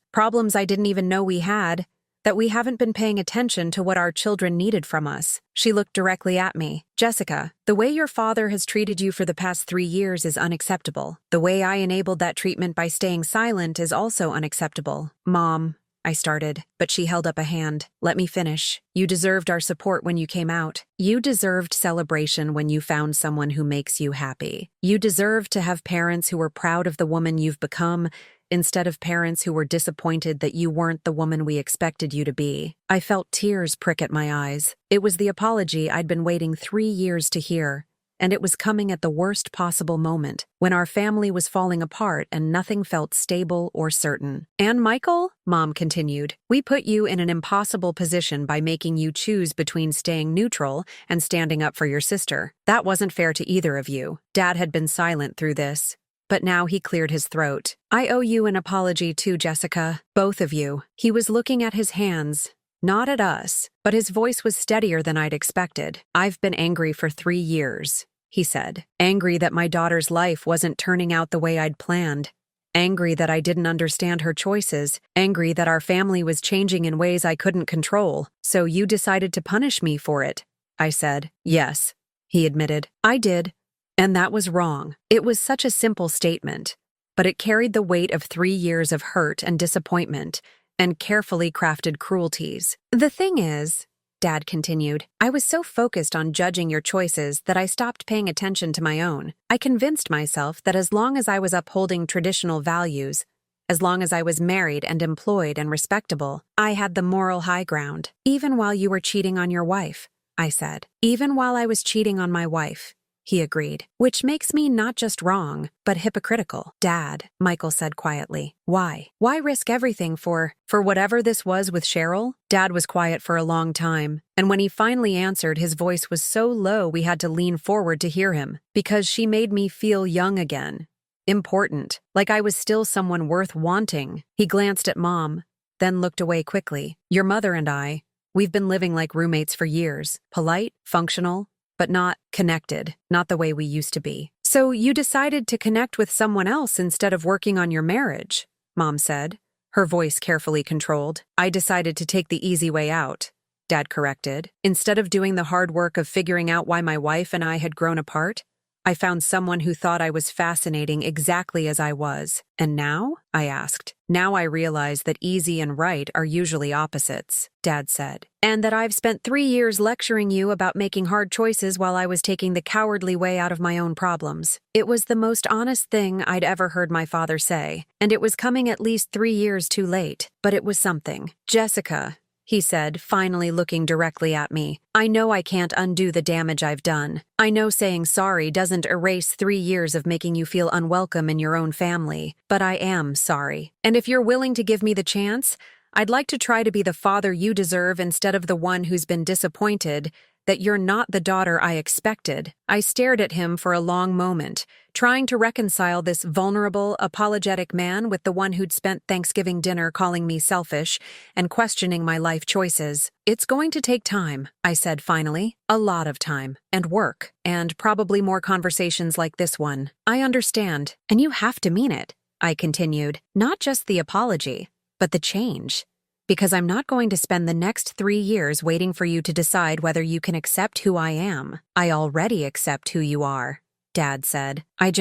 I didn't even know we had, that we haven't been paying attention to what our children needed from us." She looked directly at me. "Jessica, the way your father has treated you for the past 3 years is unacceptable. The way I enabled that treatment by staying silent is also unacceptable." "Mom," I started, but she held up a hand. "Let me finish. You deserved our support when you came out. You deserved celebration when you found someone who makes you happy. You deserved to have parents who were proud of the woman you've become, instead of parents who were disappointed that you weren't the woman we expected you to be." I felt tears prick at my eyes. It was the apology I'd been waiting 3 years to hear, and it was coming at the worst possible moment, when our family was falling apart and nothing felt stable or certain. "And Michael," Mom continued, "we put you in an impossible position by making you choose between staying neutral and standing up for your sister. That wasn't fair to either of you." Dad had been silent through this, but now he cleared his throat. "I owe you an apology too, Jessica. Both of you." He was looking at his hands, not at us, but his voice was steadier than I'd expected. "I've been angry for 3 years. He said. Angry that my daughter's life wasn't turning out the way I'd planned. angry that I didn't understand her choices, angry that our family was changing in ways I couldn't control. So you decided to punish me for it, I said. Yes, he admitted. I did. And that was wrong. It was such a simple statement, but it carried the weight of 3 years of hurt and disappointment and carefully crafted cruelties. The thing is, Dad continued, I was so focused on judging your choices that I stopped paying attention to my own. I convinced myself that as long as I was upholding traditional values, as long as I was married and employed and respectable, I had the moral high ground. Even while you were cheating on your wife, I said. Even while I was cheating on my wife, he agreed. Which makes me not just wrong, but hypocritical. Dad, Michael said quietly. Why? Why risk everything for whatever this was with Cheryl? Dad was quiet for a long time, and when he finally answered, his voice was so low we had to lean forward to hear him. Because she made me feel young again. Important. Like I was still someone worth wanting. He glanced at Mom, then looked away quickly. Your mother and I, we've been living like roommates for years. Polite, functional, but not connected, not the way we used to be. So you decided to connect with someone else instead of working on your marriage, Mom said, her voice carefully controlled. I decided to take the easy way out, Dad corrected. Instead of doing the hard work of figuring out why my wife and I had grown apart, I found someone who thought I was fascinating exactly as I was. And now? I asked. Now I realize that easy and right are usually opposites, Dad said. And that I've spent 3 years lecturing you about making hard choices while I was taking the cowardly way out of my own problems. It was the most honest thing I'd ever heard my father say, and it was coming at least 3 years too late, but it was something. Jessica, he said, finally looking directly at me. I know I can't undo the damage I've done. I know saying sorry doesn't erase 3 years of making you feel unwelcome in your own family, but I am sorry. And if you're willing to give me the chance, I'd like to try to be the father you deserve instead of the one who's been disappointed that you're not the daughter I expected. I stared at him for a long moment, trying to reconcile this vulnerable, apologetic man with the one who'd spent Thanksgiving dinner calling me selfish and questioning my life choices. It's going to take time, I said finally. A lot of time. And work. And probably more conversations like this one. I understand. And you have to mean it, I continued. Not just the apology, but the change. Because I'm not going to spend the next 3 years waiting for you to decide whether you can accept who I am. I already accept who you are, Dad said. I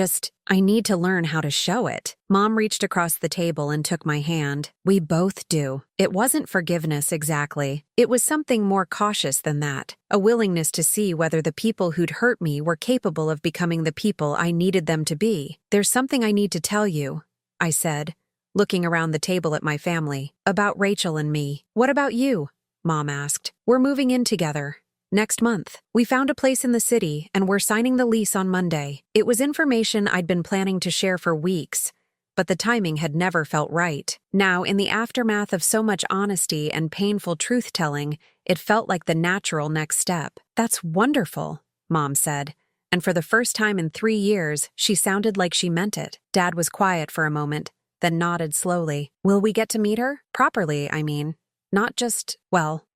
need to learn how to show it. Mom reached across the table and took my hand. We both do. It wasn't forgiveness exactly. It was something more cautious than that. A willingness to see whether the people who'd hurt me were capable of becoming the people I needed them to be. There's something I need to tell you, I said, looking around the table at my family. About Rachel and me. What about you? Mom asked. We're moving in together. Next month. We found a place in the city, and we're signing the lease on Monday. It was information I'd been planning to share for weeks, but the timing had never felt right. Now, in the aftermath of so much honesty and painful truth-telling, it felt like the natural next step. That's wonderful, Mom said. And for the first time in 3 years, she sounded like she meant it. Dad was quiet for a moment, then nodded slowly. Will we get to meet her? Properly, I mean. Not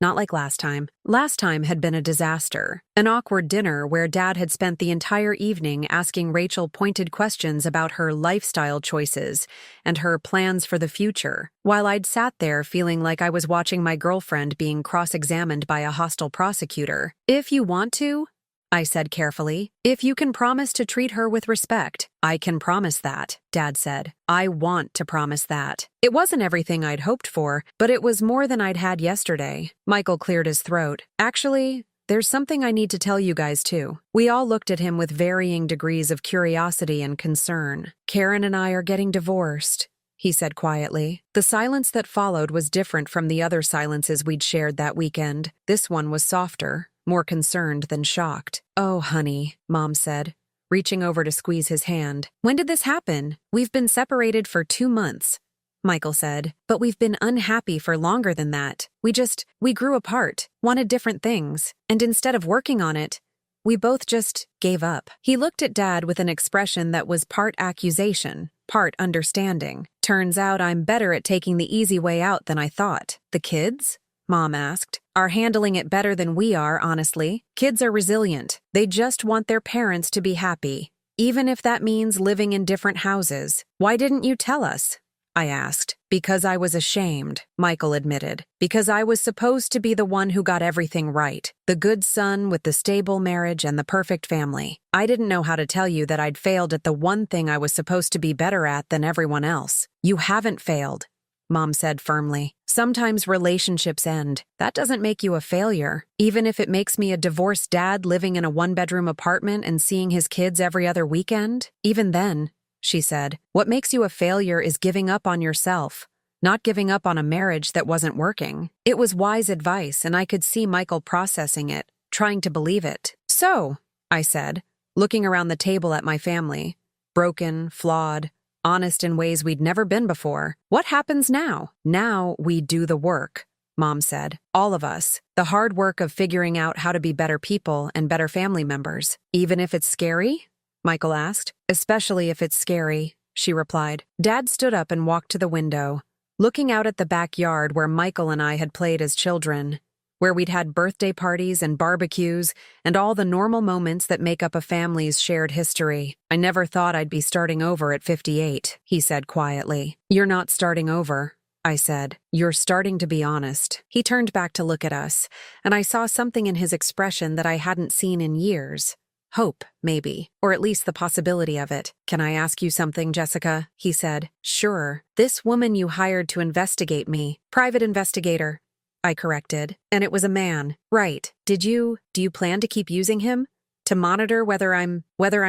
like last time. Last time had been a disaster. An awkward dinner where Dad had spent the entire evening asking Rachel pointed questions about her lifestyle choices and her plans for the future, while I'd sat there feeling like I was watching my girlfriend being cross-examined by a hostile prosecutor. If you want to, I said carefully. If you can promise to treat her with respect. I can promise that, Dad said. I want to promise that. It wasn't everything I'd hoped for, but it was more than I'd had yesterday. Michael cleared his throat. Actually, there's something I need to tell you guys too. We all looked at him with varying degrees of curiosity and concern. Karen and I are getting divorced, he said quietly. The silence that followed was different from the other silences we'd shared that weekend. This one was softer, more concerned than shocked. Oh, honey, Mom said, reaching over to squeeze his hand. When did this happen? We've been separated for 2 months, Michael said. But we've been unhappy for longer than that. We grew apart, wanted different things, and instead of working on it, we both just gave up. He looked at Dad with an expression that was part accusation, part understanding. Turns out I'm better at taking the easy way out than I thought. The kids? Mom asked. Are handling it better than we are, honestly. Kids are resilient. They just want their parents to be happy. even if that means living in different houses. Why didn't you tell us? I asked. Because I was ashamed, Michael admitted. Because I was supposed to be the one who got everything right. The good son with the stable marriage and the perfect family. I didn't know how to tell you that I'd failed at the one thing I was supposed to be better at than everyone else. You haven't failed, Mom said firmly. Sometimes relationships end. That doesn't make you a failure. Even if it makes me a divorced dad living in a one-bedroom apartment and seeing his kids every other weekend. Even then, she said, what makes you a failure is giving up on yourself, not giving up on a marriage that wasn't working. It was wise advice, and I could see Michael processing it, trying to believe it. So, I said, looking around the table at my family, broken, flawed, honest in ways we'd never been before. What happens now? Now we do the work, Mom said. All of us. The hard work of figuring out how to be better people and better family members. Even if it's scary? Michael asked. Especially if it's scary, she replied. Dad stood up and walked to the window, looking out at the backyard where Michael and I had played as children, where we'd had birthday parties and barbecues and all the normal moments that make up a family's shared history. I never thought I'd be starting over at 58, he said quietly. You're not starting over, I said. You're starting to be honest. He turned back to look at us, and I saw something in his expression that I hadn't seen in years. Hope, maybe, or at least the possibility of it. Can I ask you something, Jessica? He said. Sure. This woman you hired to investigate me. Private investigator, I corrected. And it was a man. Right. Do you plan to keep using him? To monitor whether I'm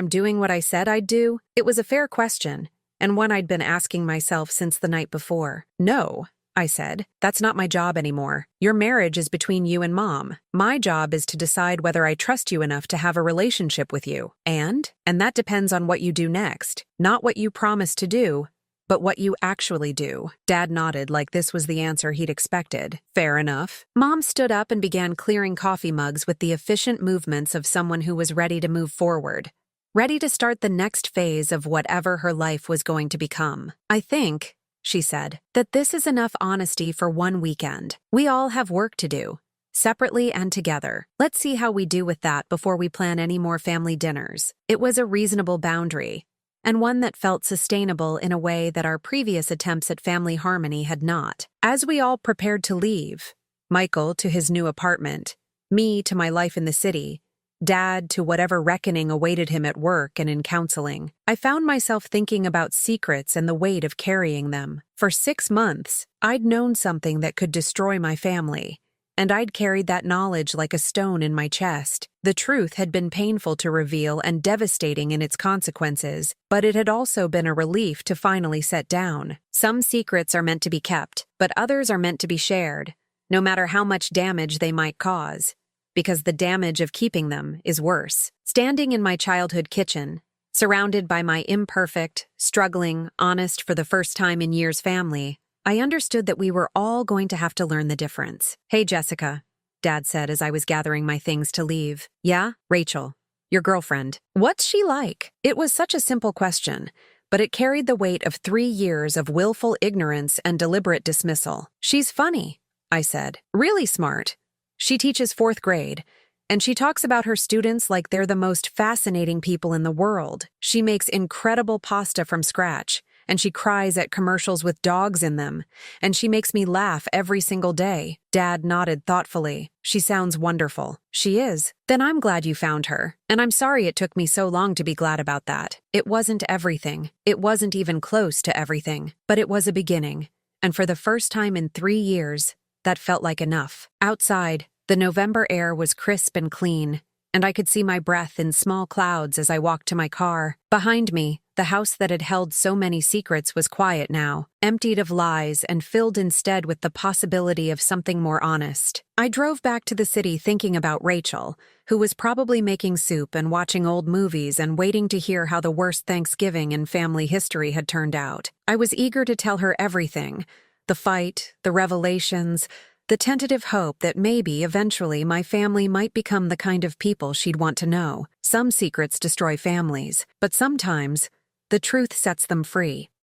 doing what I said I'd do? It was a fair question, and one I'd been asking myself since the night before. No, I said. That's not my job anymore. Your marriage is between you and Mom. My job is to decide whether I trust you enough to have a relationship with you. And that depends on what you do next. Not what you promise to do, but what you actually do. Dad nodded like this was the answer he'd expected. Fair enough. Mom stood up and began clearing coffee mugs with the efficient movements of someone who was ready to move forward, ready to start the next phase of whatever her life was going to become. I think, she said, that this is enough honesty for one weekend. We all have work to do, separately and together. Let's see how we do with that before we plan any more family dinners. It was a reasonable boundary, and one that felt sustainable in a way that our previous attempts at family harmony had not. As we all prepared to leave, Michael to his new apartment, me to my life in the city, Dad to whatever reckoning awaited him at work and in counseling, I found myself thinking about secrets and the weight of carrying them. For 6 months, I'd known something that could destroy my family, and I'd carried that knowledge like a stone in my chest. The truth had been painful to reveal and devastating in its consequences, but it had also been a relief to finally set down. Some secrets are meant to be kept, but others are meant to be shared, no matter how much damage they might cause, because the damage of keeping them is worse. Standing in my childhood kitchen, surrounded by my imperfect, struggling, honest for the first time in years family, I understood that we were all going to have to learn the difference. Hey, Jessica, Dad said as I was gathering my things to leave. Yeah, Rachel, your girlfriend. What's she like? It was such a simple question, but it carried the weight of 3 years of willful ignorance and deliberate dismissal. She's funny, I said. Really smart. She teaches 4th grade, and she talks about her students like they're the most fascinating people in the world. She makes incredible pasta from scratch, and she cries at commercials with dogs in them, and she makes me laugh every single day. Dad nodded thoughtfully. She sounds wonderful. She is. Then I'm glad you found her, and I'm sorry it took me so long to be glad about that. It wasn't everything. It wasn't even close to everything, but it was a beginning, and for the first time in 3 years, that felt like enough. Outside, the November air was crisp and clean, and I could see my breath in small clouds as I walked to my car. Behind me, the house that had held so many secrets was quiet now, emptied of lies and filled instead with the possibility of something more honest. I drove back to the city thinking about Rachel, who was probably making soup and watching old movies and waiting to hear how the worst Thanksgiving in family history had turned out. I was eager to tell her everything, the fight, the revelations, the tentative hope that maybe, eventually, my family might become the kind of people she'd want to know. Some secrets destroy families, but sometimes the truth sets them free.